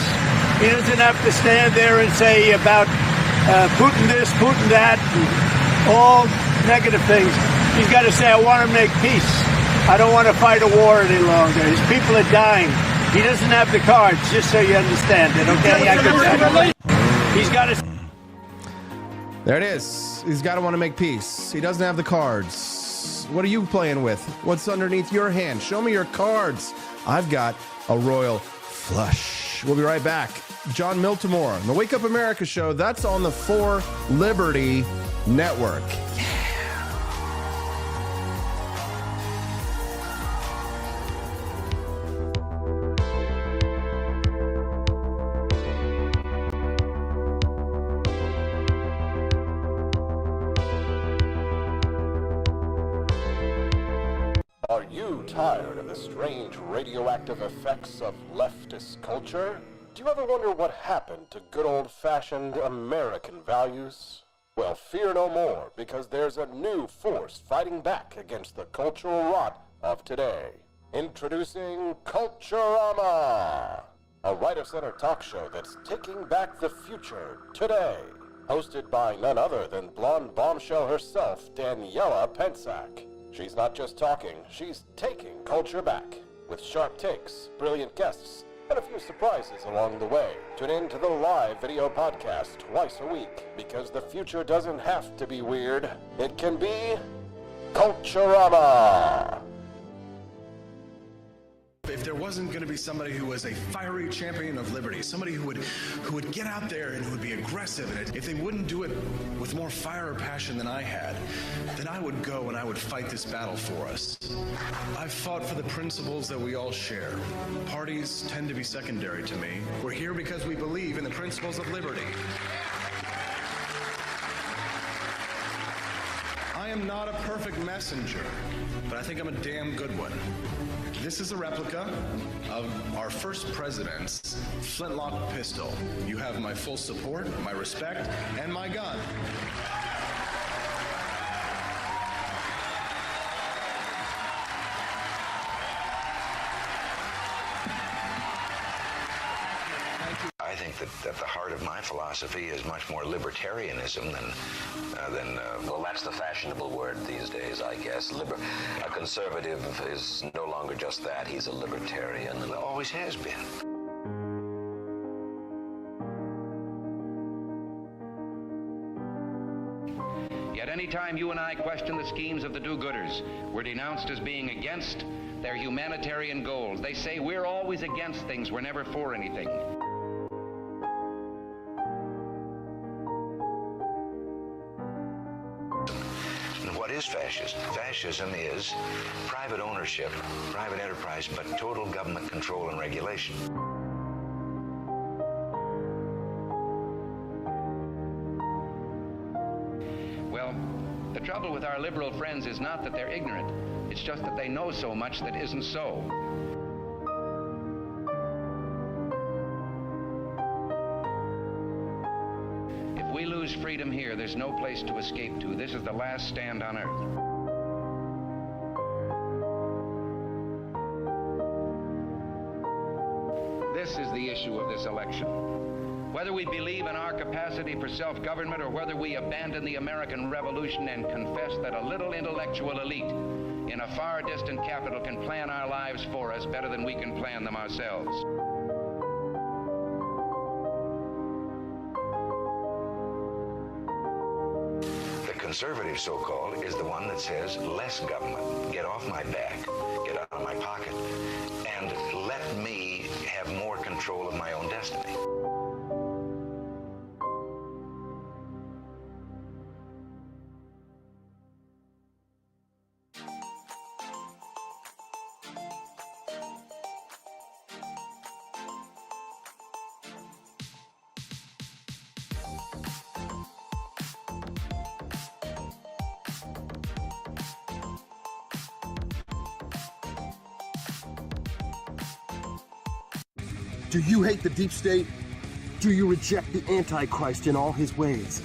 He doesn't have to stand there and say about Putin this, Putin that, and all negative things. He's got to say, I want to make peace. I don't want to fight a war any longer. His people are dying. He doesn't have the cards, just so you understand it, okay? He's got to... There it is. He's got to want to make peace. He doesn't have the cards. What are you playing with? What's underneath your hand? Show me your cards. I've got a royal flush. We'll be right back. John Miltimore, the Wake Up America show. That's on the For Liberty Network. Are you tired of the strange radioactive effects of leftist culture? Do you ever wonder what happened to good old-fashioned American values? Well, fear no more, because there's a new force fighting back against the cultural rot of today. Introducing Culturama, a right-of-center talk show that's taking back the future today. Hosted by none other than blonde bombshell herself, Daniela Pensack. She's not just talking, she's taking culture back. With sharp takes, brilliant guests, and a few surprises along the way. Tune in to the live video podcast twice a week, because the future doesn't have to be weird. It can be Culturama. If there wasn't going to be somebody who was a fiery champion of liberty, somebody who would get out there and who would be aggressive, and if they wouldn't do it with more fire or passion than I had, then I would go and I would fight this battle for us. I've fought for the principles that we all share. Parties tend to be secondary to me. We're here because we believe in the principles of liberty. I am not a perfect messenger, but I think I'm a damn good one. This is a replica of our first president's flintlock pistol. You have my full support, my respect, and my gun. I think that at the heart of my philosophy is much more libertarianism than well, that's the fashionable word these days, I guess. A conservative is no longer just that. He's a libertarian and always has been. Yet any time you and I question the schemes of the do-gooders, we're denounced as being against their humanitarian goals. They say we're always against things, we're never for anything. What is fascism? Fascism is private ownership, private enterprise, but total government control and regulation. Well, the trouble with our liberal friends is not that they're ignorant. It's just that they know so much that isn't so. If we lose freedom here, there's no place to escape to. This is the last stand on earth. This is the issue of this election. Whether we believe in our capacity for self-government or whether we abandon the American Revolution and confess that a little intellectual elite in a far distant capital can plan our lives for us better than we can plan them ourselves. The conservative, so-called, is the one that says less government. Get off my back, get out of my pocket, and let me have more control of my own destiny. Do you hate the deep state? Do you reject the Antichrist in all his ways?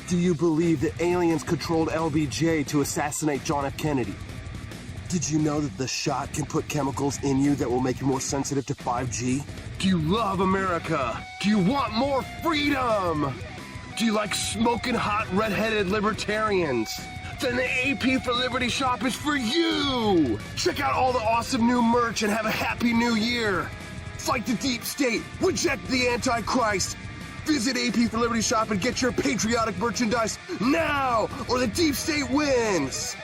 Do you believe that aliens controlled LBJ to assassinate John F. Kennedy? Did you know that the shot can put chemicals in you that will make you more sensitive to 5G? Do you love America? Do you want more freedom? Do you like smoking hot red-headed libertarians? Then the AP for Liberty shop is for you! Check out all the awesome new merch and have a happy new year! Fight the deep state, reject the Antichrist. Visit AP for Liberty shop and get your patriotic merchandise now, or the deep state wins.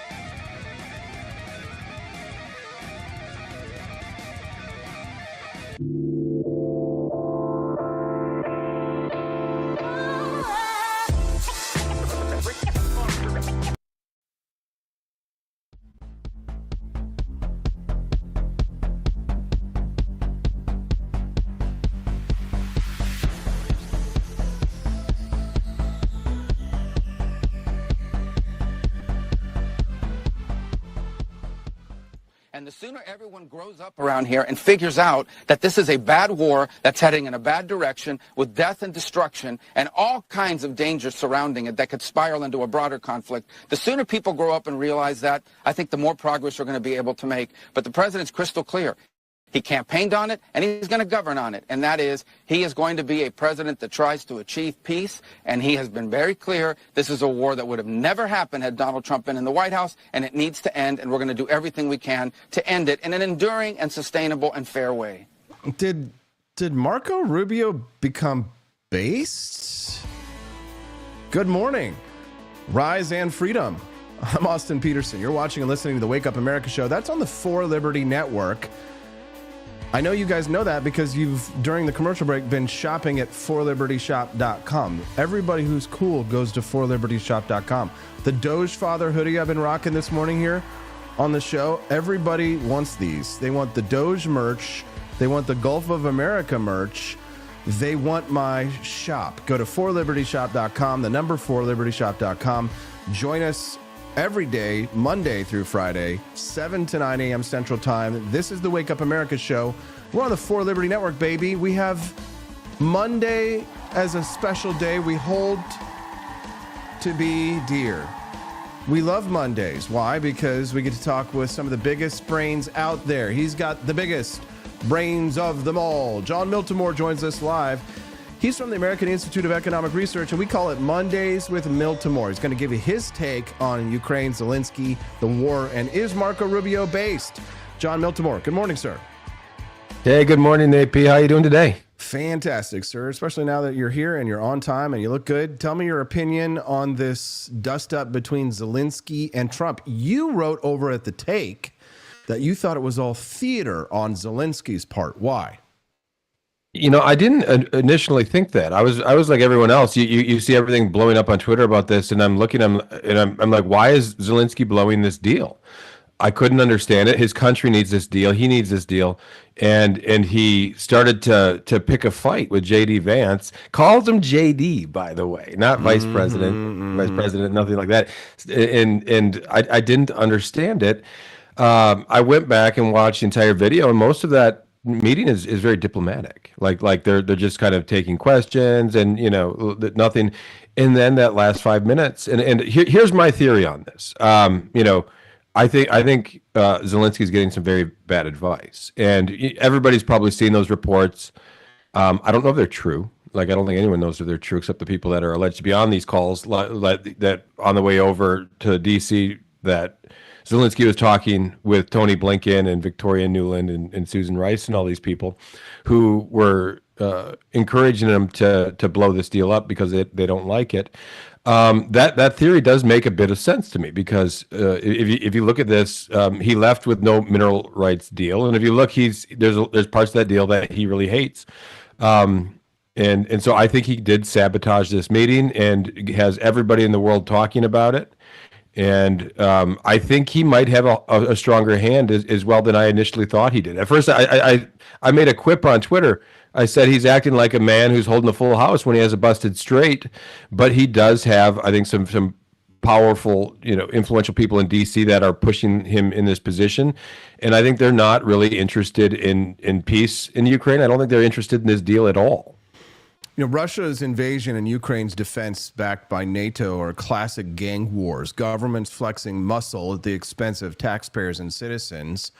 And the sooner everyone grows up around here and figures out that this is a bad war that's heading in a bad direction with death and destruction and all kinds of dangers surrounding it that could spiral into a broader conflict, the sooner people grow up and realize that, I think the more progress we're going to be able to make. But the president's crystal clear. He campaigned on it, and he's going to govern on it. And that is, he is going to be a president that tries to achieve peace, and he has been very clear this is a war that would have never happened had Donald Trump been in the White House, and it needs to end, and we're going to do everything we can to end it in an enduring and sustainable and fair way. Did Marco Rubio become based? Good morning. Rise and freedom. I'm Austin Peterson. You're watching and listening to the Wake Up America show. That's on the For Liberty Network. I know you guys know that because you've, during the commercial break, been shopping at forlibertyshop.com. Everybody who's cool goes to forlibertyshop.com. The Doge Father hoodie I've been rocking this morning here on the show, everybody wants these. They want the Doge merch. They want the Gulf of America merch. They want my shop. Go to forlibertyshop.com, the number forlibertyshop.com. Join us every day, Monday through Friday, 7 to 9 a.m. Central Time. This is the Wake Up America show. We're on the For Liberty Network, baby. We have Monday as a special day we hold to be dear. We love Mondays. Why? Because we get to talk with some of the biggest brains out there. He's got the biggest brains of them all. John Miltimore joins us live. He's from the American Institute of Economic Research, and we call it Mondays with Miltimore. He's going to give you his take on Ukraine, Zelensky, the war, and is Marco Rubio based? John Miltimore, good morning, sir. Hey, good morning, AP. How you doing today? Fantastic, sir, especially now that you're here and you're on time and you look good. Tell me your opinion on this dust-up between Zelensky and Trump. You wrote over at The Take that you thought it was all theater on Zelensky's part. Why? You know, I didn't initially think that. I was like everyone else. You see everything blowing up on Twitter about this, and I'm looking, I'm like, why is Zelensky blowing this deal? I couldn't understand it. His country needs this deal. He needs this deal, and he started to pick a fight with JD Vance. Calls him JD, by the way, not vice president, nothing like that. And I didn't understand it. I went back and watched the entire video, and most of that meeting is very diplomatic. Like they're just kind of taking questions and, you know, nothing. And then that last 5 minutes, and here's my theory on this. You know, I think Zelensky's getting some very bad advice, and everybody's probably seen those reports. I don't know if they're true. Like, I don't think anyone knows if they're true except the people that are alleged to be on these calls. That on the way over to D.C. that Zelensky was talking with Tony Blinken and Victoria Nuland and Susan Rice and all these people who were encouraging him to blow this deal up because they don't like it. That theory does make a bit of sense to me because if you look at this, he left with no mineral rights deal, and if you look, there's parts of that deal that he really hates. And so I think he did sabotage this meeting and has everybody in the world talking about it. And I think he might have a stronger hand as well than I initially thought he did. At first, I made a quip on Twitter. I said he's acting like a man who's holding a full house when he has a busted straight. But he does have, I think, some powerful, influential people in D.C. that are pushing him in this position. And I think they're not really interested in peace in Ukraine. I don't think they're interested in this deal at all. Russia's invasion and Ukraine's defense backed by NATO are classic gang wars, governments flexing muscle at the expense of taxpayers and citizens.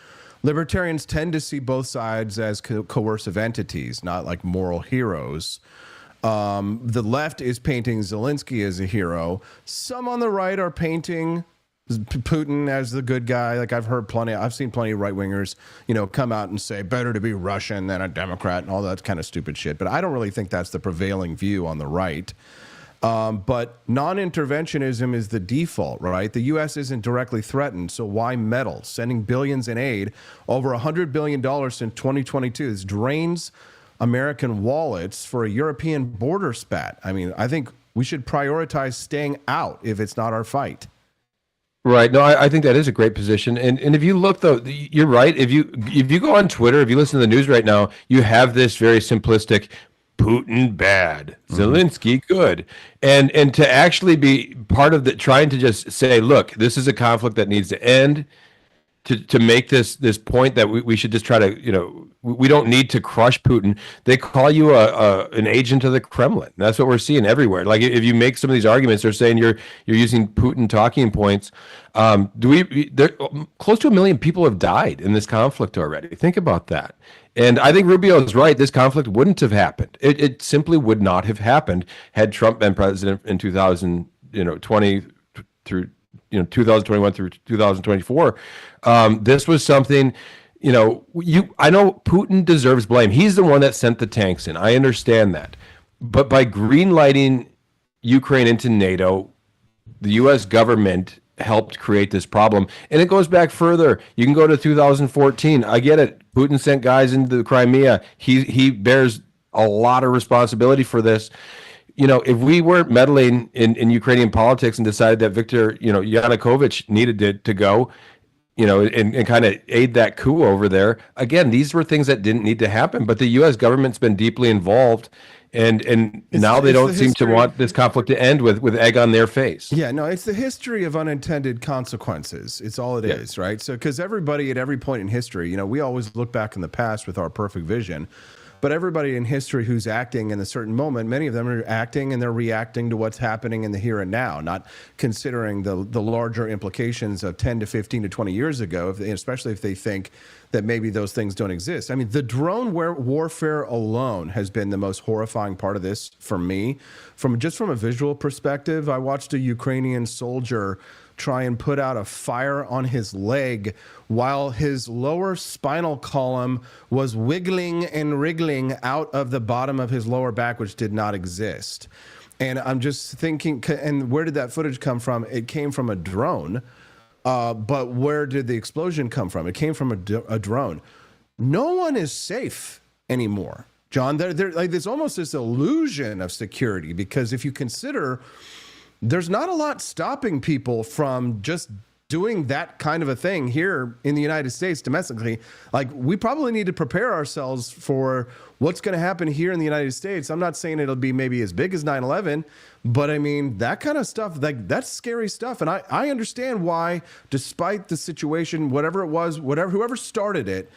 Libertarians tend to see both sides as coercive entities, not like moral heroes. The left is painting Zelensky as a hero. Some on the right are painting Putin as the good guy. Like I've seen plenty of right-wingers, come out and say better to be Russian than a Democrat and all that kind of stupid shit. But I don't really think that's the prevailing view on the right. But non-interventionism is the default, right? The U.S. isn't directly threatened, so why meddle? Sending billions in aid, over $100 billion since 2022. This drains American wallets for a European border spat. I mean, I think we should prioritize staying out if it's not our fight. Right. No, I think that is a great position. And if you look, though, you're right. If you go on Twitter, if you listen to the news right now, you have this very simplistic Putin bad, Zelensky good. And to actually be part of trying to just say, look, this is a conflict that needs to end, to make this point that we should just try to, we don't need to crush Putin. They call you an agent of the Kremlin. That's what we're seeing everywhere. Like if you make some of these arguments, they're saying you're using Putin talking points. Close to 1 million people have died in this conflict already. Think about that. And I think Rubio is right. This conflict wouldn't have happened. It simply would not have happened had Trump been president in 2020 through 2021 through 2024. This was something, I know Putin deserves blame. He's the one that sent the tanks in. I understand that. But by greenlighting Ukraine into NATO, the U.S. government helped create this problem. And it goes back further. You can go to 2014. I get it. Putin sent guys into the Crimea. He bears a lot of responsibility for this. If we weren't meddling in Ukrainian politics and decided that Viktor, Yanukovych needed to go, and kind of aid that coup over there, again, these were things that didn't need to happen. But the U.S. government's been deeply involved, and now they don't seem to want this conflict to end with egg on their face. Yeah, no, it's the history of unintended consequences. It's all it is, right? So, because everybody at every point in history, we always look back in the past with our perfect vision. But everybody in history who's acting in a certain moment, many of them are acting and they're reacting to what's happening in the here and now, not considering the larger implications of 10 to 15 to 20 years ago, especially if they think that maybe those things don't exist. I mean, the drone warfare alone has been the most horrifying part of this for me. From a visual perspective, I watched a Ukrainian soldier try and put out a fire on his leg while his lower spinal column was wiggling and wriggling out of the bottom of his lower back, which did not exist. And I'm just thinking, and where did that footage come from? It came from a drone. But where did the explosion come from? It came from a drone. No one is safe anymore, John. There's almost this illusion of security, because if you consider, there's not a lot stopping people from just doing that kind of a thing here in the United States domestically. Like, we probably need to prepare ourselves for what's going to happen here in the United States. I'm not saying it'll be maybe as big as 9/11, but I mean, that kind of stuff, like, that's scary stuff. And I understand why, despite the situation, whatever it was, whoever started it,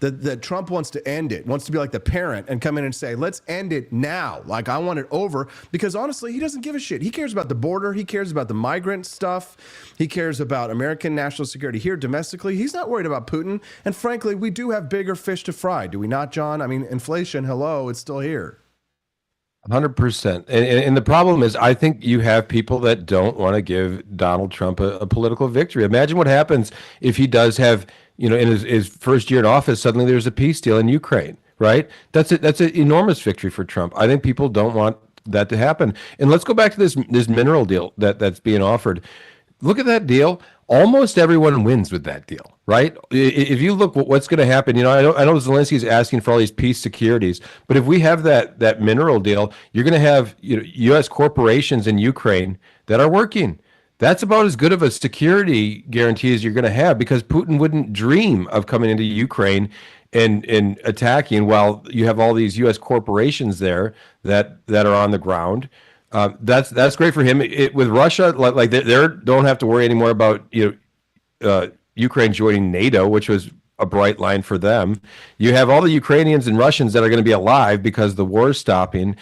that Trump wants to end it, wants to be like the parent and come in and say, let's end it now. Like, I want it over, because honestly, he doesn't give a shit. He cares about the border. He cares about the migrant stuff. He cares about American national security here domestically. He's not worried about Putin. And frankly, we do have bigger fish to fry. Do we not, John? I mean, inflation, hello, it's still here. 100%. And the problem is, I think you have people that don't want to give Donald Trump a political victory. Imagine what happens if he does have, in his first year in office, suddenly there's a peace deal in Ukraine, right? That's an enormous victory for Trump. I think people don't want that to happen. And let's go back to this mineral deal that's being offered. Look at that deal. Almost everyone wins with that deal, right? If you look what's going to happen, I know Zelensky's asking for all these peace securities, but if we have that mineral deal, you're going to have U.S. corporations in Ukraine that are working. That's about as good of a security guarantee as you're going to have, because Putin wouldn't dream of coming into Ukraine and attacking while you have all these U.S. corporations there that are on the ground. That's great for him. With Russia, like they don't have to worry anymore about Ukraine joining NATO, which was a bright line for them. You have all the Ukrainians and Russians that are going to be alive because the war is stopping.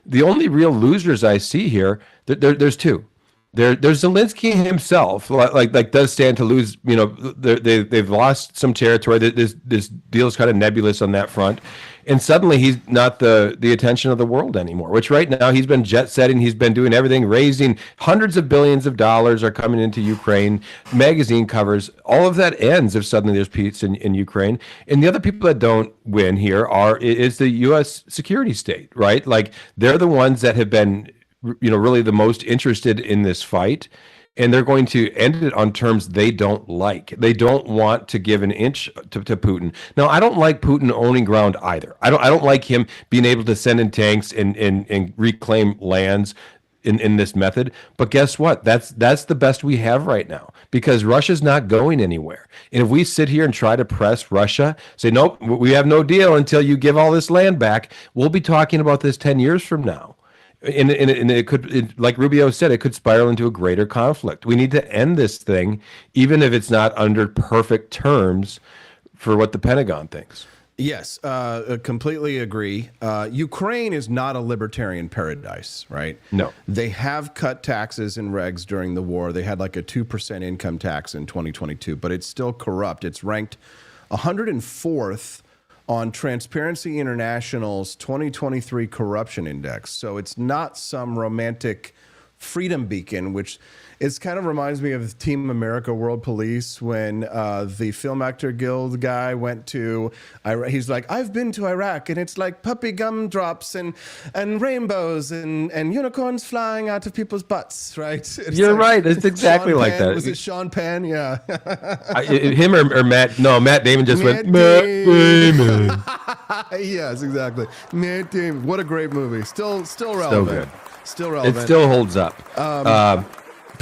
The only real losers I see here, there's two. There's Zelensky himself, like does stand to lose. They've lost some territory. This deal is kind of nebulous on that front, and suddenly he's not the attention of the world anymore. Which right now he's been jet setting. He's been doing everything, raising hundreds of billions of dollars are coming into Ukraine. Magazine covers. All of that ends if suddenly there's peace in Ukraine. And the other people that don't win here is the U.S. security state, right? Like they're the ones that have been really the most interested in this fight, and they're going to end it on terms they don't like. They don't want to give an inch to Putin. Now, I don't like Putin owning ground either. I don't like him being able to send in tanks and reclaim lands in this method. But guess what? That's the best we have right now, because Russia's not going anywhere. And if we sit here and try to press Russia, say, nope, we have no deal until you give all this land back, we'll be talking about this 10 years from now. And it could, like Rubio said, it could spiral into a greater conflict. We need to end this thing, even if it's not under perfect terms for what the Pentagon thinks. Yes, completely agree. Ukraine is not a libertarian paradise, right? No. They have cut taxes and regs during the war. They had like a 2% income tax in 2022, but it's still corrupt. It's ranked 104th on Transparency International's 2023 Corruption Index. So it's not some romantic freedom beacon, which is kind of reminds me of Team America World Police when the Film Actor Guild guy went to Iraq. He's like, I've been to Iraq, and it's like puppy gumdrops and rainbows and unicorns flying out of people's butts, right? It's You're like right. It's exactly Sean like Penn. that. Was it Sean Penn? Yeah. Him or Matt? No, Matt Damon just went, Matt Damon. Yes, exactly. Matt Damon. What a great movie. Still relevant. So good. Still relevant. It still holds up.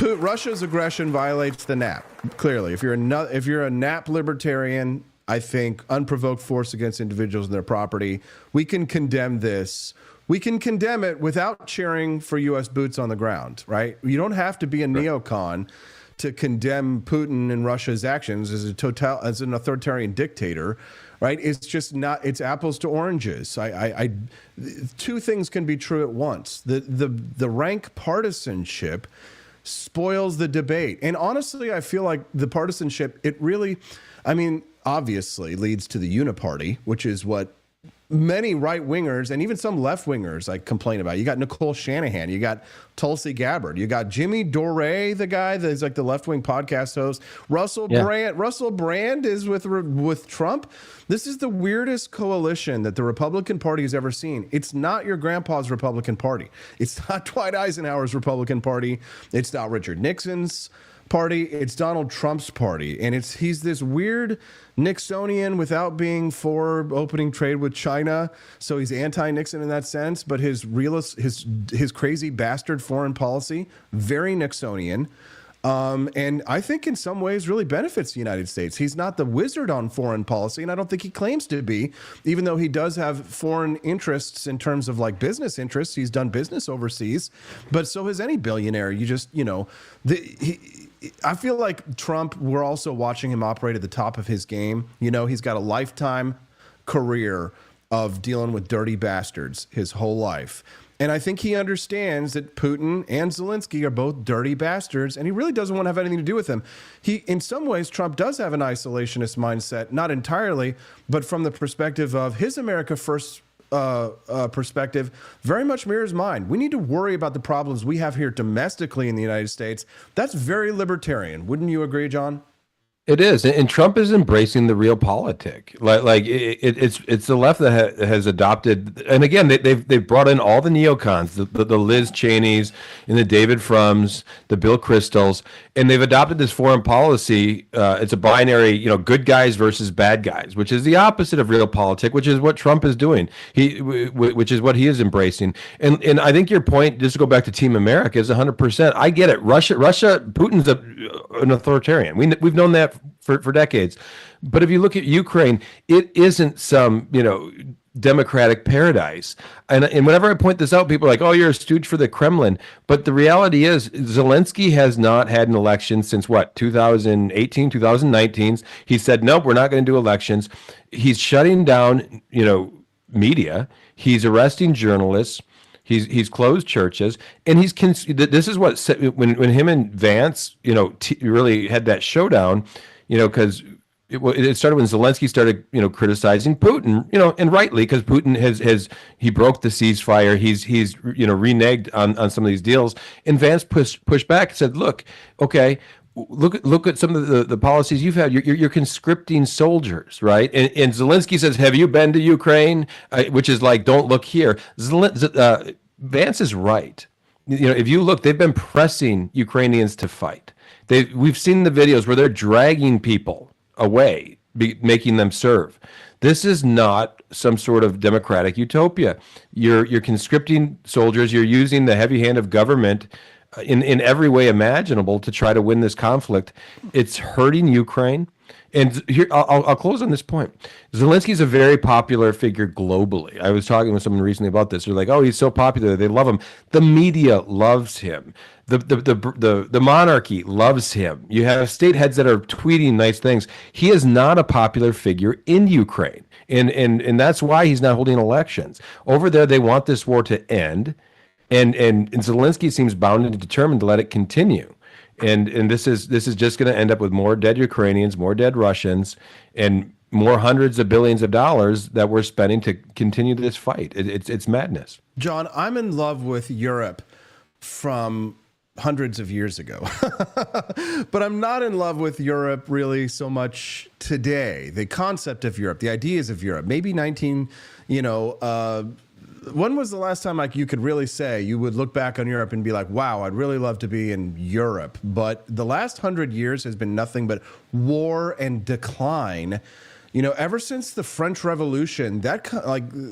Russia's aggression violates the NAP. Clearly, if you're a NAP libertarian, I think unprovoked force against individuals and their property, we can condemn this. We can condemn it without cheering for U.S. boots on the ground, right? You don't have to be a neocon to condemn Putin and Russia's actions as an authoritarian dictator, right? It's just not. It's apples to oranges. Two things can be true at once. The rank partisanship spoils the debate. And honestly, I feel like the partisanship, it really, obviously leads to the uniparty, which is what many right-wingers and even some left-wingers complain about. You got Nicole Shanahan, you got Tulsi Gabbard, you got Jimmy Dore, the guy that's like the left-wing podcast host. Russell Brand is with Trump. This is the weirdest coalition that the Republican Party has ever seen. It's not your grandpa's Republican Party. It's not Dwight Eisenhower's Republican Party. It's not Richard Nixon's party. It's Donald Trump's party, and he's this weird Nixonian without being for opening trade with China. So he's anti-Nixon in that sense, but his crazy bastard foreign policy, very Nixonian. And I think in some ways really benefits the United States. He's not the wizard on foreign policy, and I don't think he claims to be, even though he does have foreign interests in terms of like business interests. He's done business overseas, but so has any billionaire. I feel like Trump, we're also watching him operate at the top of his game. He's got a lifetime career of dealing with dirty bastards his whole life. And I think he understands that Putin and Zelensky are both dirty bastards, and he really doesn't want to have anything to do with them. In some ways, Trump does have an isolationist mindset, not entirely, but from the perspective of his America First perspective, very much mirrors mine. We need to worry about the problems we have here domestically in the United States. That's very libertarian. Wouldn't you agree, John? It is, and Trump is embracing the real politic. It's the left that has adopted, and again they've brought in all the neocons, the Liz Cheneys and the David Frums, the Bill Kristols, and they've adopted this foreign policy. It's a binary, good guys versus bad guys, which is the opposite of real politic, which is what Trump is doing. Which is what he is embracing. And I think your point, just to go back to Team America, is 100%. I get it. Russia, Putin's an authoritarian. We've known that for decades. But if you look at Ukraine, it isn't some, democratic paradise. And whenever I point this out, people are like, oh, you're a stooge for the Kremlin. But the reality is Zelensky has not had an election since 2018, 2019. He said, nope, we're not going to do elections. He's shutting down, media. He's arresting journalists. He's closed churches, and this is what when him and Vance, really had that showdown, because it started when Zelensky started, criticizing Putin, and rightly, because Putin he broke the ceasefire. He's reneged on some of these deals, and Vance pushed back and said, look, okay. Look at some of the policies you've had. You're conscripting soldiers, right? And Zelensky says, "Have you been to Ukraine?" Which is like, "Don't look here." Vance is right. If you look, they've been pressing Ukrainians to fight. We've seen the videos where they're dragging people away, making them serve. This is not some sort of democratic utopia. You're conscripting soldiers. You're using the heavy hand of government in every way imaginable to try to win this conflict. It's hurting Ukraine. And here, I'll close on this point. Zelensky's a very popular figure globally. I was talking with someone recently about this. They're like, oh, he's so popular. They love him. The media loves him. The monarchy loves him. You have state heads that are tweeting nice things. He is not a popular figure in Ukraine. And that's why he's not holding elections. Over there, they want this war to end. And Zelensky seems bound and determined to let it continue. And this is just going to end up with more dead Ukrainians, more dead Russians, and more hundreds of billions of dollars that we're spending to continue this fight. It's madness. John, I'm in love with Europe from hundreds of years ago, but I'm not in love with Europe really so much today. The concept of Europe, the ideas of Europe, maybe when was the last time you could really say you would look back on Europe and be like, wow, I'd really love to be in Europe? But the last 100 years has been nothing but war and decline. Ever since the French Revolution,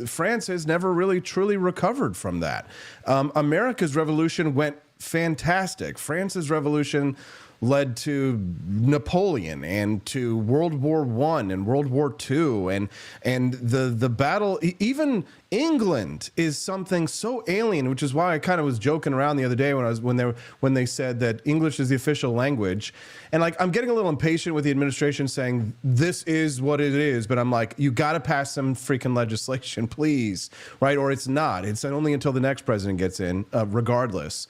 France has never really truly recovered from that. America's revolution went fantastic. France's revolution led to Napoleon and to World War I and World War II and the battle. Even England is something so alien, which is why I kind of was joking around the other day when they said that English is the official language. And I'm getting a little impatient with the administration saying this is what it is, but I'm like, you got to pass some freaking legislation, please, right? Or it's not. It's only until the next president gets in, regardless.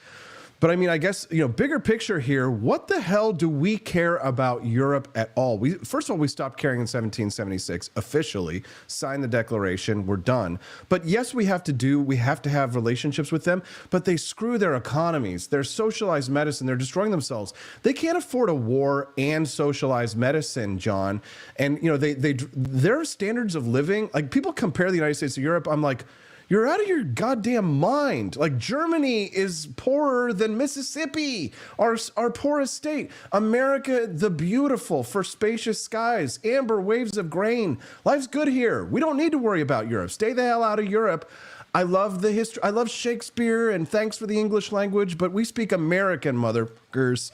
But I guess, bigger picture here, what the hell do we care about Europe at all? First of all, we stopped caring in 1776, officially, signed the declaration, we're done. But yes, we have to have relationships with them, but they screw their economies, their socialized medicine, they're destroying themselves. They can't afford a war and socialized medicine, John. And, their standards of living, people compare the United States to Europe, I'm like, you're out of your goddamn mind. Germany is poorer than Mississippi, our poorest state. America, the beautiful, for spacious skies, amber waves of grain. Life's good here. We don't need to worry about Europe. Stay the hell out of Europe. I love the history. I love Shakespeare, and thanks for the English language, but we speak American, motherfuckers.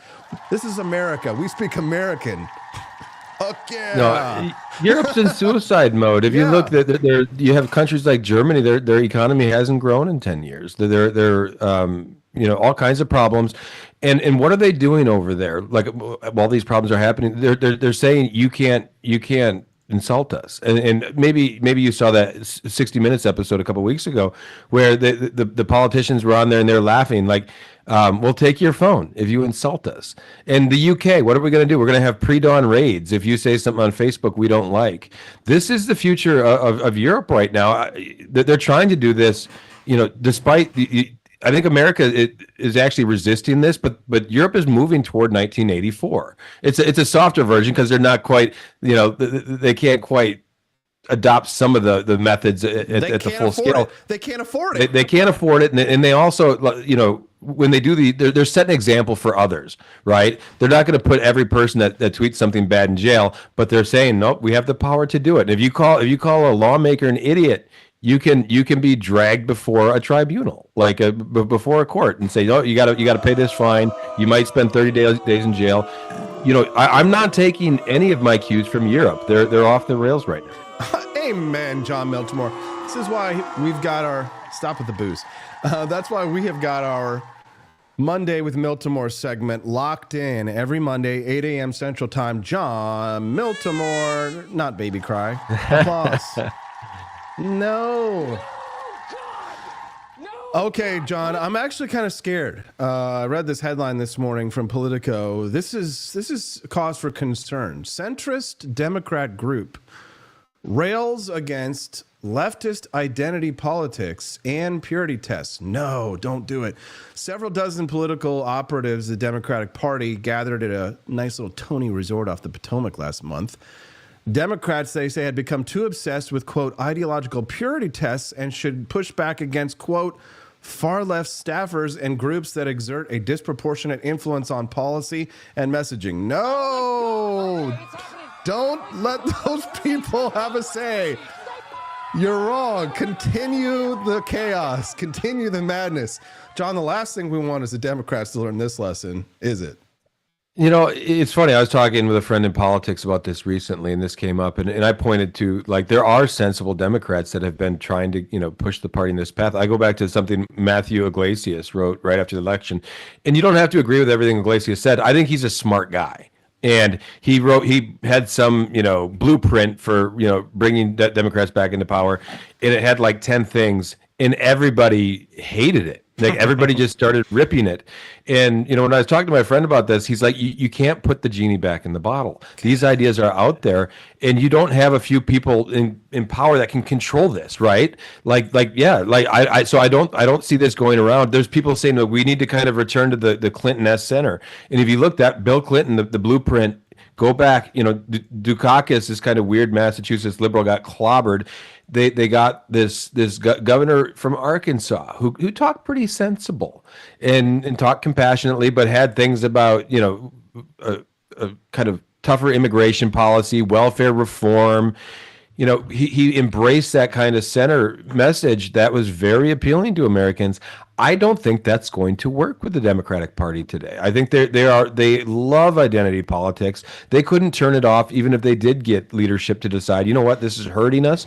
This is America. We speak American. Okay. No, Europe's in suicide mode. If you look, you have countries like Germany. Their economy hasn't grown in 10 years. They're all kinds of problems. And what are they doing over there? While these problems are happening, they're saying you can't insult us. And maybe you saw that 60 Minutes episode a couple of weeks ago where the politicians were on there and they're laughing like, we'll take your phone if you insult us. And the UK, what are we going to do? We're going to have pre-dawn raids if you say something on Facebook we don't like. This is the future of Europe right now. They're trying to do this, despite I think America is actually resisting this, but Europe is moving toward 1984. It's a softer version because they're not quite, they can't quite adopt some of the methods at the full scale. They can't afford it. They can't afford it, and they also, when they do they're setting an example for others, right? They're not going to put every person that tweets something bad in jail, but they're saying, nope, we have the power to do it. And if you call a lawmaker an idiot, you can be dragged before a tribunal, like before a court, and say, no, you got to pay this fine. You might spend 30 days in jail. I'm not taking any of my cues from Europe. They're off the rails right now. Amen, John Miltimore. This is why we've got our stop with the booze. That's why we have got our Monday with Miltimore segment locked in every Monday, 8 a.m. Central Time. John Miltimore, not baby cry. Applause. No. Okay, John, I'm actually kind of scared. I read this headline this morning from Politico. This is cause for concern. Centrist Democrat group rails against leftist identity politics and purity tests. No, don't do it. Several dozen political operatives of the Democratic Party gathered at a nice little Tony resort off the Potomac last month. Democrats, they say, had become too obsessed with, quote, ideological purity tests and should push back against, quote, far left staffers and groups that exert a disproportionate influence on policy and messaging. No, don't let those people have a say. You're wrong. Continue the chaos. Continue the madness. John, the last thing we want is the Democrats to learn this lesson, is it? It's funny. I was talking with a friend in politics about this recently, and this came up, and I pointed to, like, there are sensible Democrats that have been trying to, push the party in this path. I go back to something Matthew Iglesias wrote right after the election, and you don't have to agree with everything Iglesias said. I think he's a smart guy. And he had some, blueprint for, bringing Democrats back into power, and it had like 10 things, and everybody hated it. Like everybody just started ripping it. And, when I was talking to my friend about this, he's like, you can't put the genie back in the bottle. These ideas are out there, and you don't have a few people in power that can control this, right? So I don't see this going around. There's people saying that we need to kind of return to the Clinton-esque center. And if you looked at Bill Clinton, the blueprint, go back, Dukakis, this kind of weird Massachusetts liberal, got clobbered. They got this governor from Arkansas who talked pretty sensible and talked compassionately, but had things about, a kind of tougher immigration policy, welfare reform. He embraced that kind of center message that was very appealing to Americans. I don't think that's going to work with the Democratic Party today. I think they love identity politics. They couldn't turn it off even if they did get leadership to decide, you know what, this is hurting us.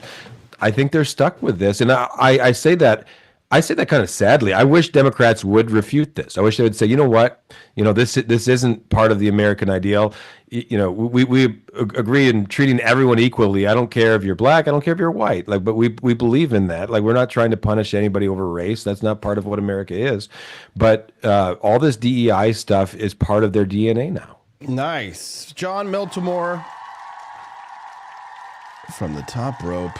I think they're stuck with this. And I say that kind of sadly. I wish Democrats would refute this. I wish they would say, you know what, this isn't part of the American ideal. We agree in treating everyone equally. I don't care if you're black. I don't care if you're white. But we believe in that. We're not trying to punish anybody over race. That's not part of what America is. But all this DEI stuff is part of their DNA now. Nice. John Miltimore from the top rope.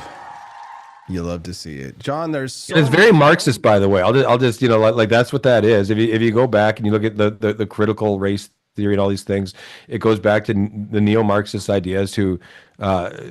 You love to see it, John. It's very Marxist, by the way. I'll just like that's what that is. If you go back and you look at the critical race theory and all these things, it goes back to the neo-Marxist ideas who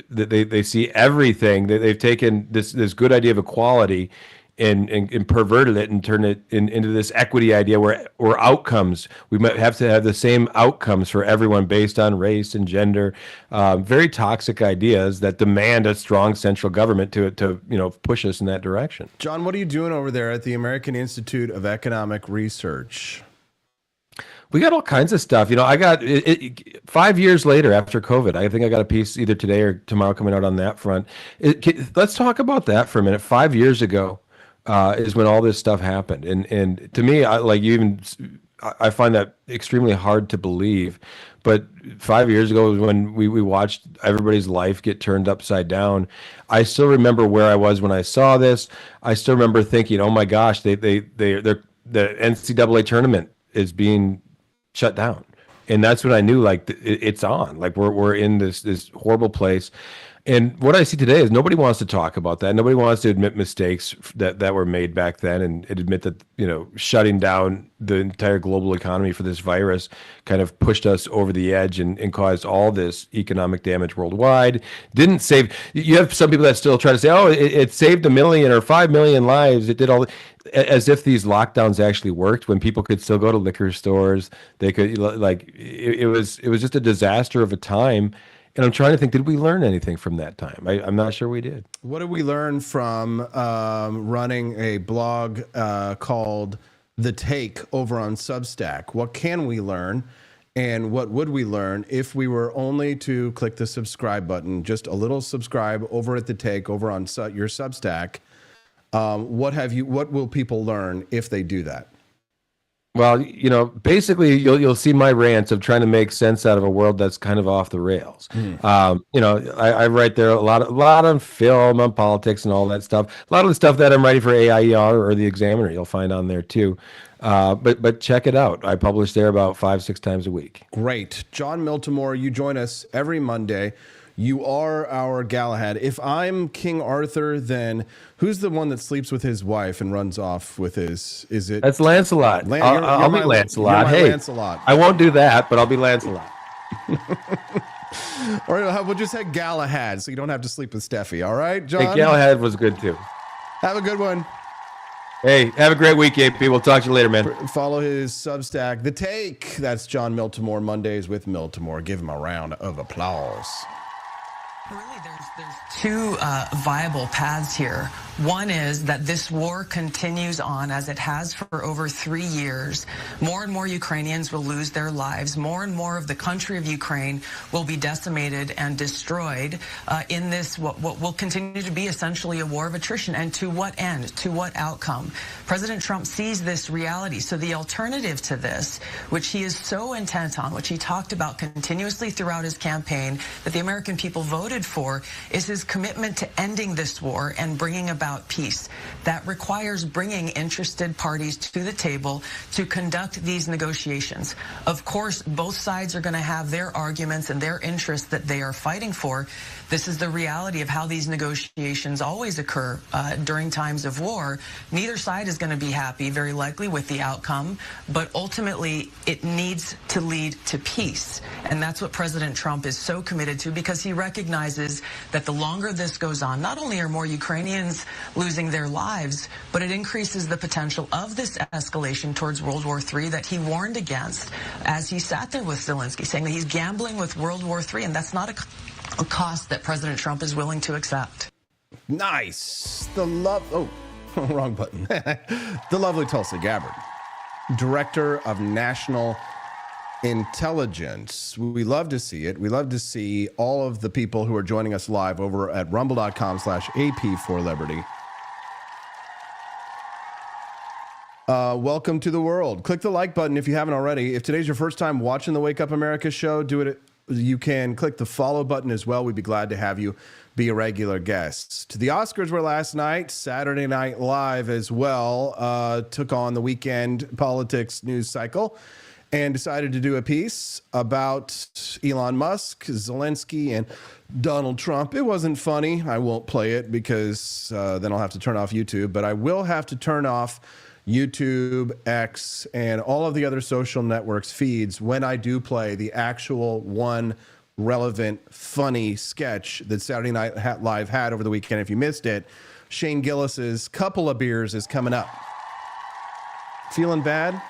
they see everything. They've taken this good idea of equality and perverted it and turned it into this equity idea where outcomes, we might have to have the same outcomes for everyone based on race and gender. Very toxic ideas that demand a strong central government to push us in that direction. John, what are you doing over there at the American Institute of Economic Research? We got all kinds of stuff. I got 5 years later after COVID. I think I got a piece either today or tomorrow coming out on that front. Let's talk about that for a minute. 5 years ago is when all this stuff happened, and to me, I find that extremely hard to believe. but 5 years ago was when we watched everybody's life get turned upside down. I still remember where I was when I saw this. I still remember thinking, oh my gosh, the NCAA tournament is being shut down. And that's when I knew, like, it's on. Like, we're in this horrible place. And what I see today is nobody wants to talk about that. Nobody wants to admit mistakes that were made back then and admit that, shutting down the entire global economy for this virus kind of pushed us over the edge and caused all this economic damage worldwide. Didn't save. You have some people that still try to say, oh, it saved 1 million or 5 million lives. It did all, as if these lockdowns actually worked when people could still go to liquor stores. They could, like, it was just a disaster of a time. And I'm trying to think, did we learn anything from that time? I'm not sure we did. What did we learn from running a blog called The Take over on Substack? What can we learn? And what would we learn if we were only to click the subscribe button, just a little subscribe over at The Take over on your Substack? What will people learn if they do that? Well, basically, you'll see my rants of trying to make sense out of a world that's kind of off the rails. I write there a lot on film, on politics, and all that stuff. A lot of the stuff that I'm writing for AIER or the Examiner, you'll find on there too. But check it out. I publish there about 5-6 times a week. Great, John Miltimore, you join us every Monday. You are our Galahad. If I'm King Arthur, then who's the one that sleeps with his wife and runs off with his? Is it? That's Lancelot. I'll be Lancelot. Hey, Lancelot. I won't do that, but I'll be Lancelot. Or we'll just say Galahad, so you don't have to sleep with Steffi. All right, John. Hey, Galahad was good too. Have a good one. Hey, have a great week, AP. We'll talk to you later, man. Follow his Substack, The Take. That's John Miltimore, Mondays with Miltimore. Give him a round of applause. Really, there's two viable paths here. One is that this war continues on as it has for over 3 years. More and more Ukrainians will lose their lives. More and more of the country of Ukraine will be decimated and destroyed in this, what will continue to be essentially a war of attrition. And to what end? To what outcome? President Trump sees this reality. So the alternative to this, which he is so intent on, which he talked about continuously throughout his campaign, that the American people voted for, is his commitment to ending this war and bringing about peace. That requires bringing interested parties to the table to conduct these negotiations. Of course, both sides are going to have their arguments and their interests that they are fighting for. This is the reality of how these negotiations always occur during times of war. Neither side is going to be happy, very likely, with the outcome, but ultimately it needs to lead to peace. And that's what President Trump is so committed to, because he recognizes that the longer this goes on, not only are more Ukrainians losing their lives, but it increases the potential of this escalation towards World War III that he warned against as he sat there with Zelensky, saying that he's gambling with World War III, and that's not a cost that President Trump is willing to accept. Nice. Wrong button. The lovely Tulsi Gabbard, Director of National Intelligence. We love to see it. We love to see all of the people who are joining us live over at rumble.com/AP4Liberty. Welcome to the world. Click the like button if you haven't already. If today's your first time watching the Wake Up America show, do it. You can click the follow button as well. We'd be glad to have you be a regular guest. The Oscars were last night. Saturday Night Live as well took on the weekend politics news cycle and decided to do a piece about Elon Musk, Zelensky, and Donald Trump. It wasn't funny. I won't play it because then I'll have to turn off YouTube, but I will have to turn off YouTube, X, and all of the other social networks feeds when I do play the actual one relevant, funny sketch that Saturday Night Live had over the weekend. If you missed it, Shane Gillis's Couplabeers is coming up. Feeling bad?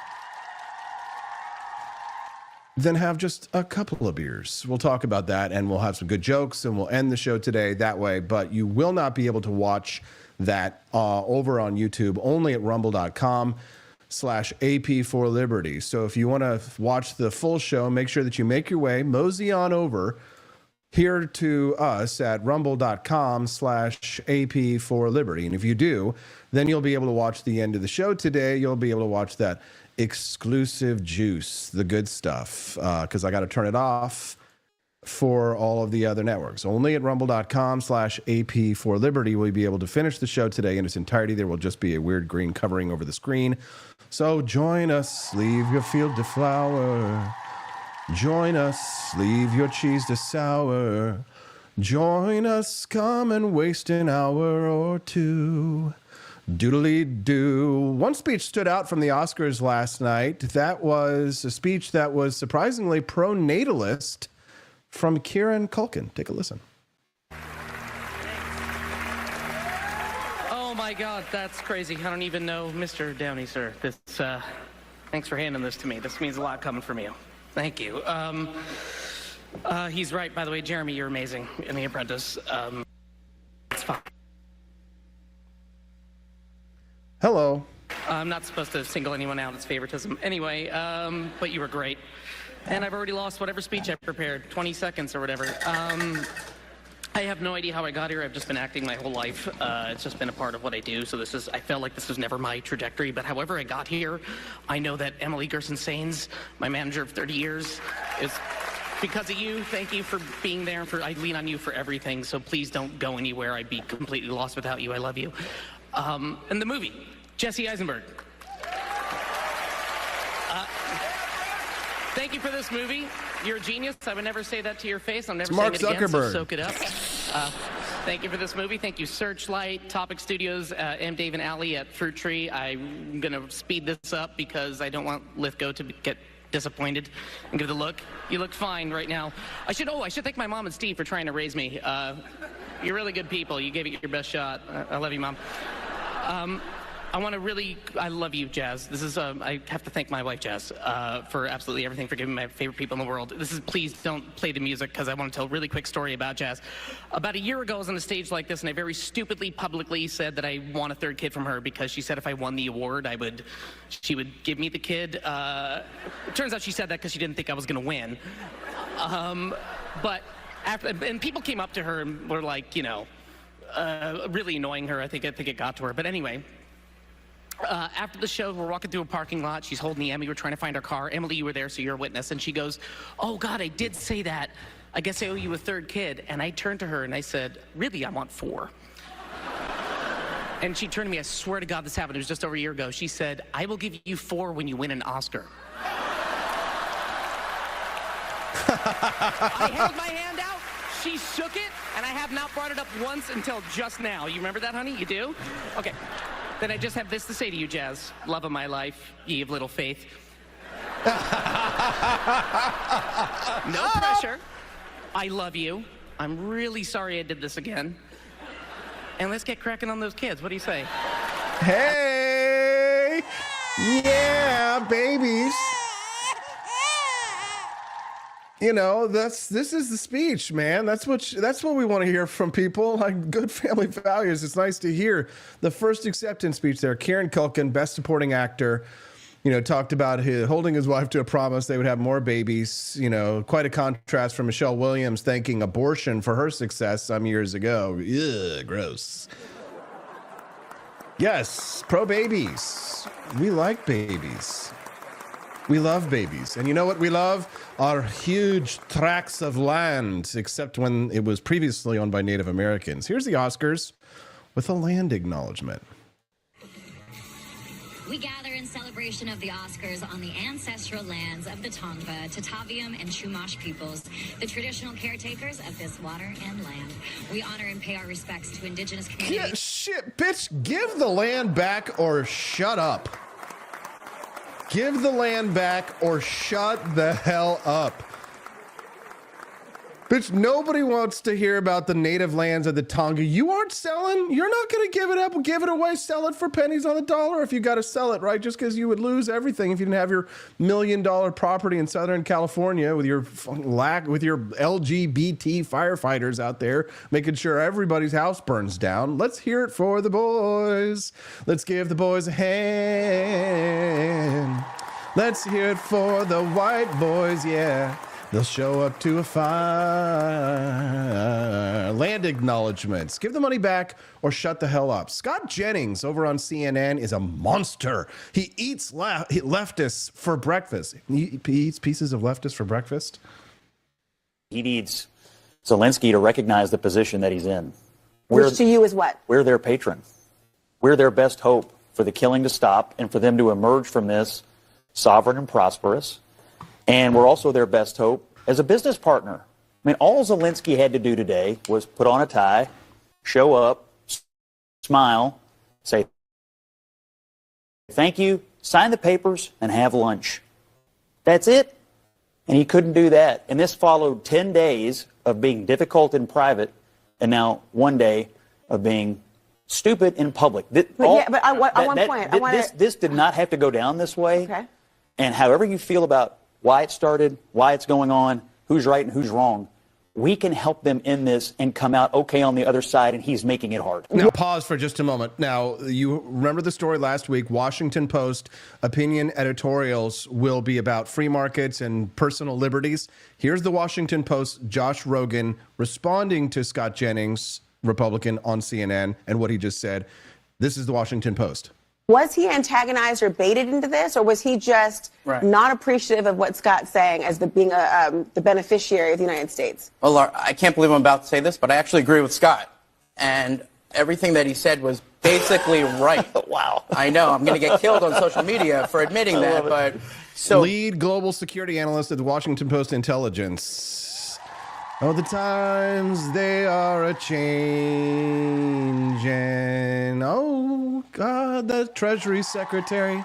Then have just a couple of beers. We'll talk about that, and we'll have some good jokes, and we'll end the show today that way, but you will not be able to watch that over on YouTube, only at rumble.com/AP4Liberty. So if you want to watch the full show, make sure that you make your way, mosey on over here to us at rumble.com/AP for Liberty. And if you do, then you'll be able to watch the end of the show today. You'll be able to watch that exclusive juice, the good stuff, because I got to turn it off for all of the other networks. Only at rumble.com/AP for Liberty will you be able to finish the show today in its entirety. There will just be a weird green covering over the screen. So join us, leave your field to flower. Join us, leave your cheese to sour. Join us, come and waste an hour or two. Doodly-doo. One speech stood out from the Oscars last night. That was a speech that was surprisingly pro-natalist from Kieran Culkin. Take a listen. Oh my God, that's crazy. I don't even know Mr. Downey, sir. This, thanks for handing this to me. This means a lot coming from you. Thank you. He's right, by the way. Jeremy, you're amazing in The Apprentice. It's fine. Hello. I'm not supposed to single anyone out as favoritism. Anyway, but you were great. And I've already lost whatever speech I prepared, 20 seconds or whatever. I have no idea how I got here. I've just been acting my whole life. It's just been a part of what I do. So I felt like this was never my trajectory. But however I got here, I know that Emily Gerson-Sains, my manager of 30 years, is because of you. Thank you for being there. I lean on you for everything. So please don't go anywhere. I'd be completely lost without you. I love you. And the movie, Jesse Eisenberg. Thank you for this movie. You're a genius. I would never say that to your face. I'm never saying it again, so soak it up. Thank you for this movie. Thank you, Searchlight, Topic Studios, M. Dave and Alley at Fruit Tree. I'm going to speed this up because I don't want Lithgow to get disappointed and give it a look. You look fine right now. I should thank my mom and Steve for trying to raise me. You're really good people. You gave it your best shot. I love you, Mom. I love you, Jazz. This is, I have to thank my wife, Jazz, for absolutely everything, for giving me my favorite people in the world. Please don't play the music, because I want to tell a really quick story about Jazz. About a year ago, I was on a stage like this, and I very stupidly, publicly said that I want a third kid from her, because she said if I won the award, she would give me the kid. It turns out she said that because she didn't think I was going to win. And people came up to her and were like, really annoying her. I think it got to her. But anyway, after the show, we're walking through a parking lot. She's holding the Emmy. We're trying to find our car. Emily, you were there, so you're a witness. And she goes, "Oh, God, I did say that. I guess I owe you a third kid." And I turned to her and I said, "Really, I want 4. And she turned to me. I swear to God this happened. It was just over a year ago. She said, "I will give you 4 when you win an Oscar." I held my hand out. She shook it. And I have not brought it up once until just now. You remember that, honey? You do? Okay. Then I just have this to say to you, Jazz. Love of my life, ye of little faith. No pressure. I love you. I'm really sorry I did this again. And let's get cracking on those kids. What do you say? Hey! Yeah, babies. This is the speech, man. That's what we want to hear from people. Like good family values. It's nice to hear the first acceptance speech there. Kieran Culkin, Best Supporting Actor, talked about holding his wife to a promise they would have more babies. Quite a contrast from Michelle Williams thanking abortion for her success some years ago. Ugh, gross. Yes, pro babies. We like babies. We love babies. And you know what we love? Our huge tracts of land, except when it was previously owned by Native Americans. Here's the Oscars with a land acknowledgement. We gather in celebration of the Oscars on the ancestral lands of the Tongva, Tataviam, and Chumash peoples, the traditional caretakers of this water and land. We honor and pay our respects to indigenous communities. Yeah, shit, bitch, give the land back or shut up. Give the land back or shut the hell up. Bitch, nobody wants to hear about the native lands of the Tonga. You aren't selling. You're not going to give it up, give it away, sell it for pennies on the dollar if you got to sell it, right? Just because you would lose everything if you didn't have your $1 million property in Southern California with your LGBT firefighters out there making sure everybody's house burns down. Let's hear it for the boys. Let's give the boys a hand. Let's hear it for the white boys, yeah. They'll show up to a fire. Land acknowledgments. Give the money back or shut the hell up. Scott Jennings over on CNN is a monster. He eats leftists for breakfast. He eats pieces of leftists for breakfast. He needs Zelensky to recognize the position that he's in. Which to you is what? We're their patron. We're their best hope for the killing to stop and for them to emerge from this sovereign and prosperous. And we're also their best hope as a business partner. I mean, all Zelensky had to do today was put on a tie, show up, smile, say thank you, sign the papers, and have lunch. That's it. And he couldn't do that. And this followed 10 days of being difficult in private and now 1 day of being stupid in public. This did not have to go down this way. Okay. And however you feel about why it started, why it's going on, who's right and who's wrong, we can help them in this and come out okay on the other side, and he's making it hard. Now, pause for just a moment. Now, you remember the story last week, Washington Post opinion editorials will be about free markets and personal liberties. Here's the Washington Post, Josh Rogan, responding to Scott Jennings, Republican, on CNN, and what he just said. This is the Washington Post. Was he antagonized or baited into this, or was he just not appreciative of what Scott's saying as being the beneficiary of the United States? Well, I can't believe I'm about to say this, but I actually agree with Scott. And everything that he said was basically right. Wow. I know. I'm going to get killed on social media for admitting that, but so... Lead global security analyst at the Washington Post Intelligence. Oh, the times they are a-changin'. Oh, God, the Treasury Secretary.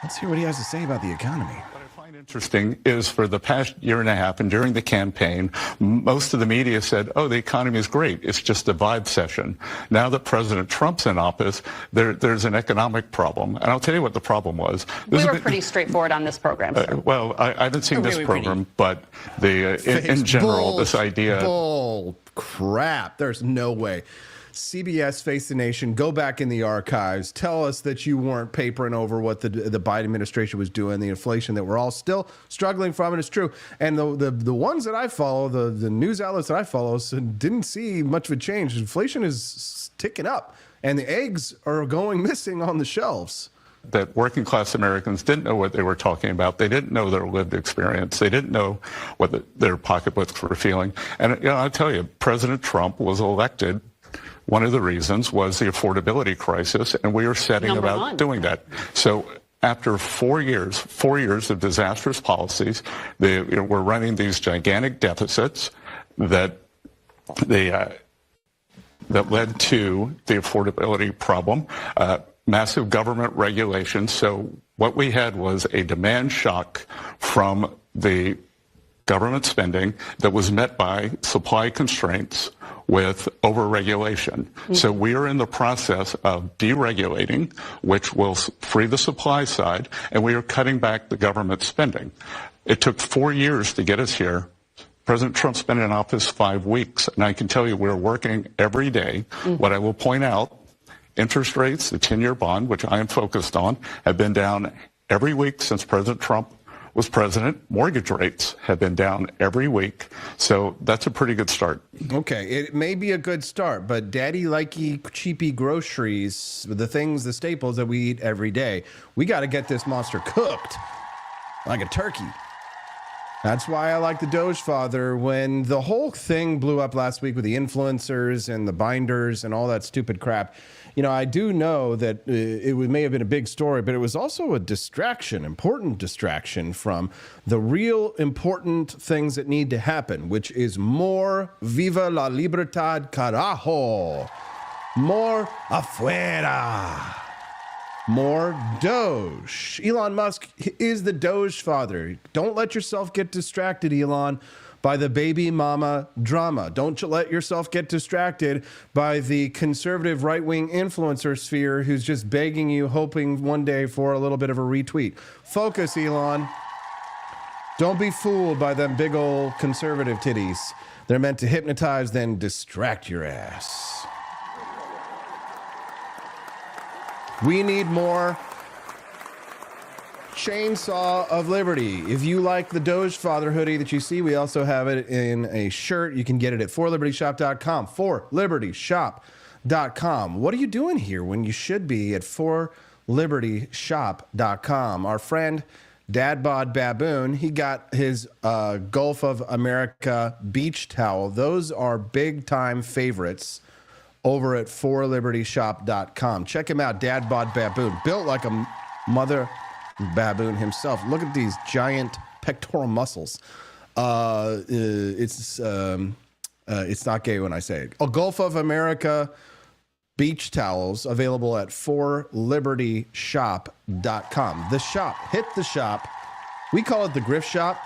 Let's hear what he has to say about the economy. What I find interesting is for the past year and a half and during the campaign, most of the media said, oh, the economy is great. It's just a vibe session. Now that President Trump's in office, there's an economic problem. And I'll tell you what the problem was. We were pretty straightforward on this program. Well, I haven't seen this program, but in general, this idea... Bull crap. There's no way. CBS, Face the Nation, go back in the archives. Tell us that you weren't papering over what the Biden administration was doing, the inflation that we're all still struggling from, and it's true. And the ones that I follow, the news outlets that I follow, didn't see much of a change. Inflation is ticking up, and the eggs are going missing on the shelves. That working class Americans didn't know what they were talking about. They didn't know their lived experience. They didn't know what their pocketbooks were feeling. And I'll tell you, President Trump was elected. One of the reasons was the affordability crisis, and we are setting about doing that. So after 4 years of disastrous policies, we're running these gigantic deficits that led to the affordability problem, massive government regulation. So what we had was a demand shock from the government spending that was met by supply constraints with overregulation. So we are in the process of deregulating, which will free the supply side, and we are cutting back the government spending. It took 4 years to get us here. President Trump's been in office 5 weeks, and I can tell you we're working every day. What I will point out, interest rates, the 10-year bond, which I am focused on, have been down every week since President Trump was president. Mortgage rates have been down every week. So that's a pretty good start. Okay, it may be a good start, but daddy likey cheapy groceries, the staples that we eat every day, we got to get this monster cooked like a turkey. That's why I like the Doge Father. When the whole thing blew up last week with the influencers and the binders and all that stupid crap, I do know that it may have been a big story, but it was also a distraction, important distraction from the real important things that need to happen, which is more Viva la Libertad, carajo. More afuera. More Doge. Elon Musk is the Doge Father. Don't let yourself get distracted, Elon, by the baby mama drama. Don't let yourself get distracted by the conservative right-wing influencer sphere who's just begging you, hoping one day for a little bit of a retweet. Focus, Elon. Don't be fooled by them big old conservative titties. They're meant to hypnotize, then distract your ass. We need more Chainsaw of Liberty. If you like the Doge Father hoodie that you see, we also have it in a shirt. You can get it at forlibertyshop.com. forlibertyshop.com. What are you doing here when you should be at forlibertyshop.com? Our friend Dad Bod Baboon, he got his Gulf of America beach towel. Those are big time favorites over at forlibertyshop.com. Check him out, Dad Bod Baboon. Built like a mother baboon himself. Look at these giant pectoral muscles. It's not gay when I say it. A Gulf of America beach towels available at forlibertyshop.com. The shop. Hit the shop. We call it the Grift Shop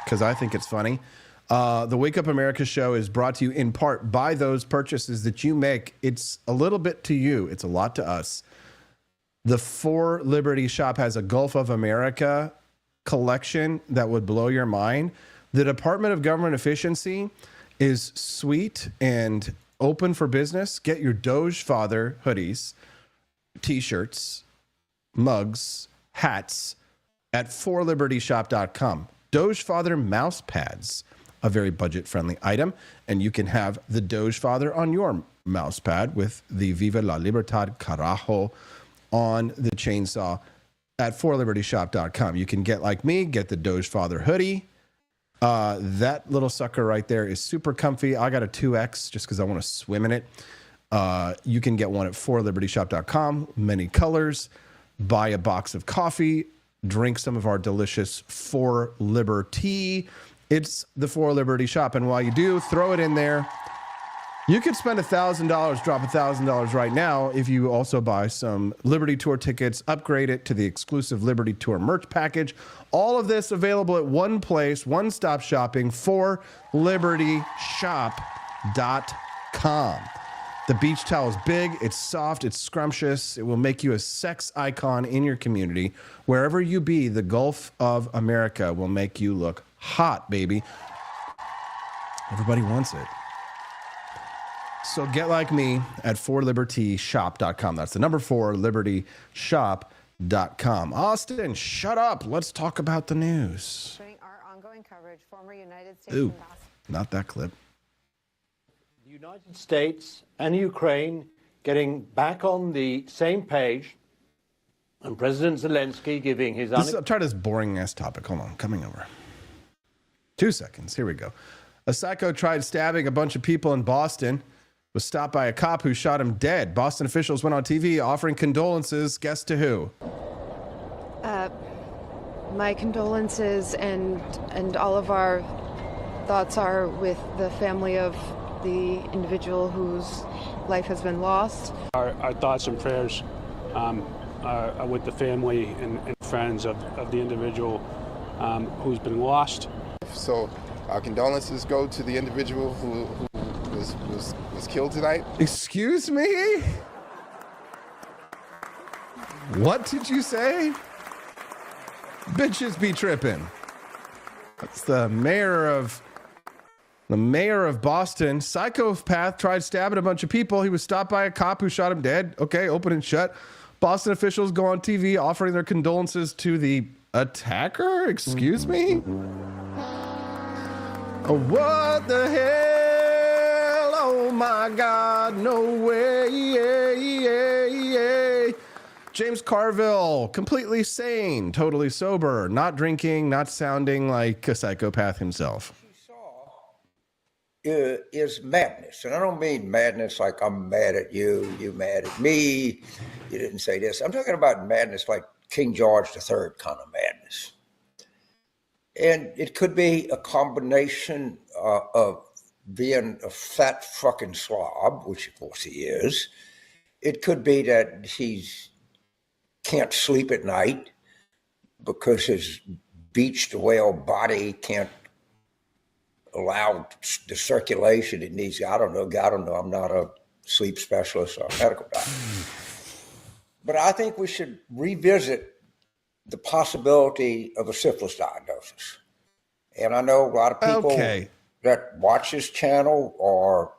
because I think it's funny. The Wake Up America show is brought to you in part by those purchases that you make. It's a little bit to you. It's a lot to us. The For Liberty shop has a Gulf of America collection that would blow your mind. The Department of Government Efficiency is sweet and open for business. Get your Doge Father hoodies, t-shirts, mugs, hats at forlibertyshop.com. Doge Father mouse pads, a very budget-friendly item, and you can have the Doge Father on your mouse pad with the Viva la Libertad Carajo on the chainsaw at forlibertyshop.com. You can get, like me, get the Doge Father hoodie. That little sucker right there is super comfy. I got a 2X just because I want to swim in it. You can get one at forlibertyshop.com. Many colors. Buy a box of coffee. Drink some of our delicious For Liberty. It's the For Liberty shop. And while you do, throw it in there. You could spend $1,000, drop $1,000 right now if you also buy some Liberty Tour tickets, upgrade it to the exclusive Liberty Tour merch package. All of this available at one place, one-stop shopping, forlibertyshop.com. The beach towel is big, it's soft, it's scrumptious. It will make you a sex icon in your community. Wherever you be, the Gulf of America will make you look hot, baby. Everybody wants it. So get like me at forlibertyshop.com. That's the number 4, libertyshop.com. Austin, shut up. Let's talk about the news. During our ongoing coverage, former United States Ooh, ambassador. not that clip. The United States and Ukraine getting back on the same page, and President Zelensky giving his... Try this boring-ass topic. Hold on, coming over. 2 seconds. Here we go. A psycho tried stabbing a bunch of people in Boston. Was stopped by a cop who shot him dead. Boston officials went on TV offering condolences. Guess to who? My condolences and all of our thoughts are with the family of the individual whose life has been lost. Our thoughts and prayers are with the family and friends of the individual who's been lost. So our condolences go to the individual who was killed tonight. Excuse me? What did you say? Bitches be tripping. That's the mayor of Boston. Psychopath tried stabbing a bunch of people. He was stopped by a cop who shot him dead. Okay, open and shut. Boston officials go on TV offering their condolences to the attacker. Excuse me? Oh, what the hell? Oh my God, no way. James Carville, completely sane, totally sober, not drinking, not sounding like a psychopath himself. Is madness. And I don't mean madness like I'm mad at you, you mad at me, you didn't say this. I'm talking about madness like King George III kind of madness. And it could be a combination of being a fat fucking slob, which of course he is. It could be that he's can't sleep at night because his beached whale body can't allow the circulation it needs. I don't know. I'm not a sleep specialist or medical doctor. But I think we should revisit the possibility of a syphilis diagnosis. And I know a lot of people that watch this channel, or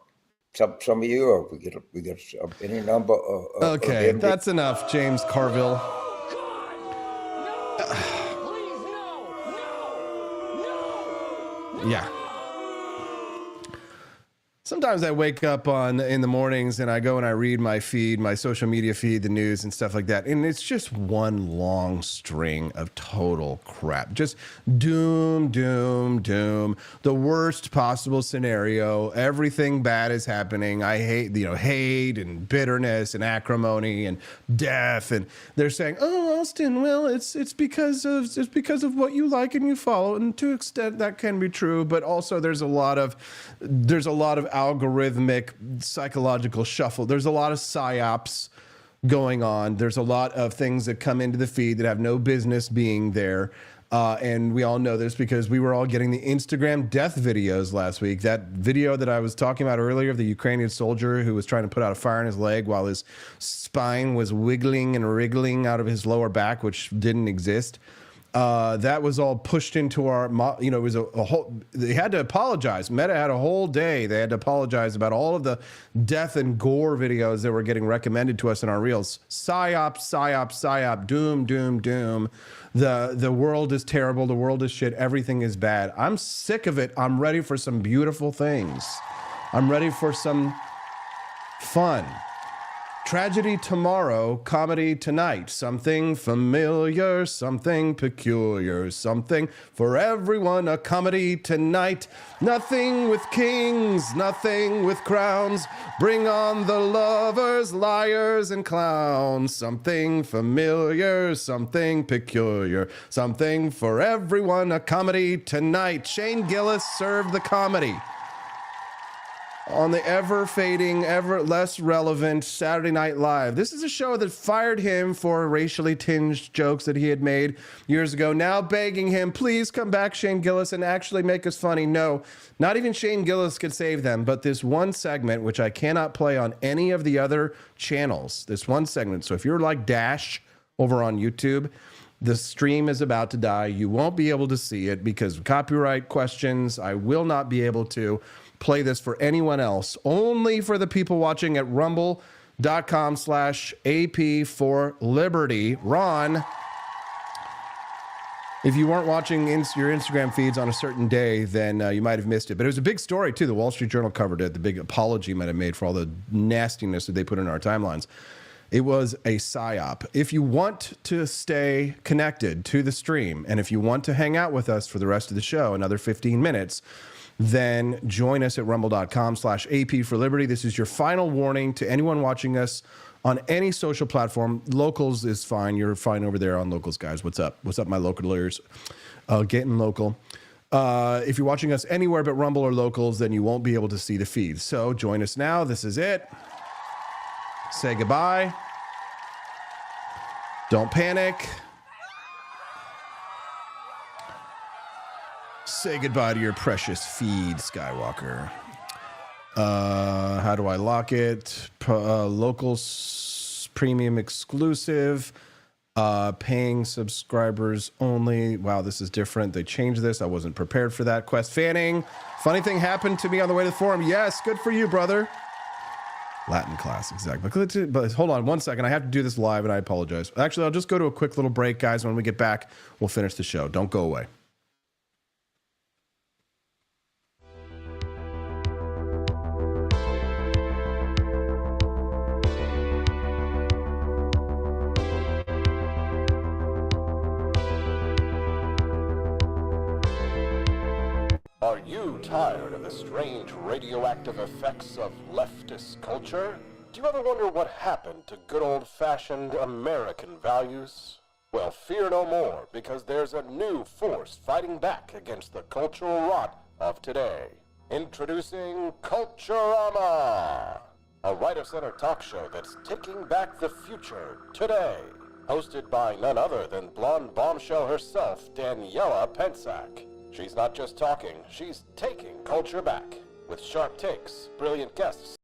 some of you, or we get any number of that's enough, James Carville. Yeah. Sometimes I wake up in the mornings and I go and I read my feed, my social media feed, the news and stuff like that. And it's just one long string of total crap. Just doom, doom, doom. The worst possible scenario. Everything bad is happening. I hate, hate and bitterness and acrimony and death. And they're saying, oh, Austin, well, it's because of what you like and you follow. And to an extent that can be true, but also there's a lot of algorithmic psychological shuffle. There's a lot of psyops going on. There's a lot of things that come into the feed that have no business being there. And we all know this because we were all getting the Instagram death videos last week. That video that I was talking about earlier of the Ukrainian soldier who was trying to put out a fire in his leg while his spine was wiggling and wriggling out of his lower back, which didn't exist. That was all pushed into our, it was a whole, they had to apologize. Meta had a whole day. They had to apologize about all of the death and gore videos that were getting recommended to us in our reels. Psyop, psyop, psyop, doom, doom, doom. The world is terrible. The world is shit. Everything is bad. I'm sick of it. I'm ready for some beautiful things. I'm ready for some fun. Tragedy tomorrow, comedy tonight. Something familiar, something peculiar, something for everyone. A comedy tonight. Nothing with kings, nothing with crowns. Bring on the lovers, liars, and clowns. Something familiar, something peculiar, something for everyone. A comedy tonight. Shane Gillis served the comedy on the ever-fading, ever less relevant Saturday Night Live. This is a show that fired him for racially tinged jokes that he had made years ago, now begging him, please come back, Shane Gillis, and actually make us funny. No, not even Shane Gillis could save them, but this one segment, which I cannot play on any of the other channels, this one segment. So if you're like Dash over on YouTube, the stream is about to die. You won't be able to see it because of copyright questions. I will not be able to play this for anyone else, only for the people watching at rumble.com/AP for Liberty. Ron, if you weren't watching your Instagram feeds on a certain day, then you might have missed it. But it was a big story, too. The Wall Street Journal covered it. The big apology might have made for all the nastiness that they put in our timelines. It was a psyop. If you want to stay connected to the stream, and if you want to hang out with us for the rest of the show, another 15 minutes, then join us at rumble.com/AP for Liberty. This is your final warning to anyone watching us on any social platform. Locals is fine. You're fine over there on Locals, guys. What's up? What's up, my local lawyers? Getting local. If you're watching us anywhere but Rumble or Locals, then you won't be able to see the feed. So join us now. This is it. Say goodbye. Don't panic. Say goodbye to your precious feed, Skywalker. How do I lock it? Locals premium exclusive. Paying subscribers only. Wow, this is different. They changed this. I wasn't prepared for that. Quest Fanning. Funny thing happened to me on the way to the forum. Yes, good for you, brother. Latin class, exactly. But hold on one second. I have to do this live, and I apologize. Actually, I'll just go to a quick little break, guys. When we get back, we'll finish the show. Don't go away. Are you tired of the strange radioactive effects of leftist culture? Do you ever wonder what happened to good old-fashioned American values? Well, fear no more, because there's a new force fighting back against the cultural rot of today. Introducing Culturama, a right-of-center talk show that's taking back the future today. Hosted by none other than blonde bombshell herself, Daniela Pensack. She's not just talking, she's taking culture back. With sharp takes, brilliant guests,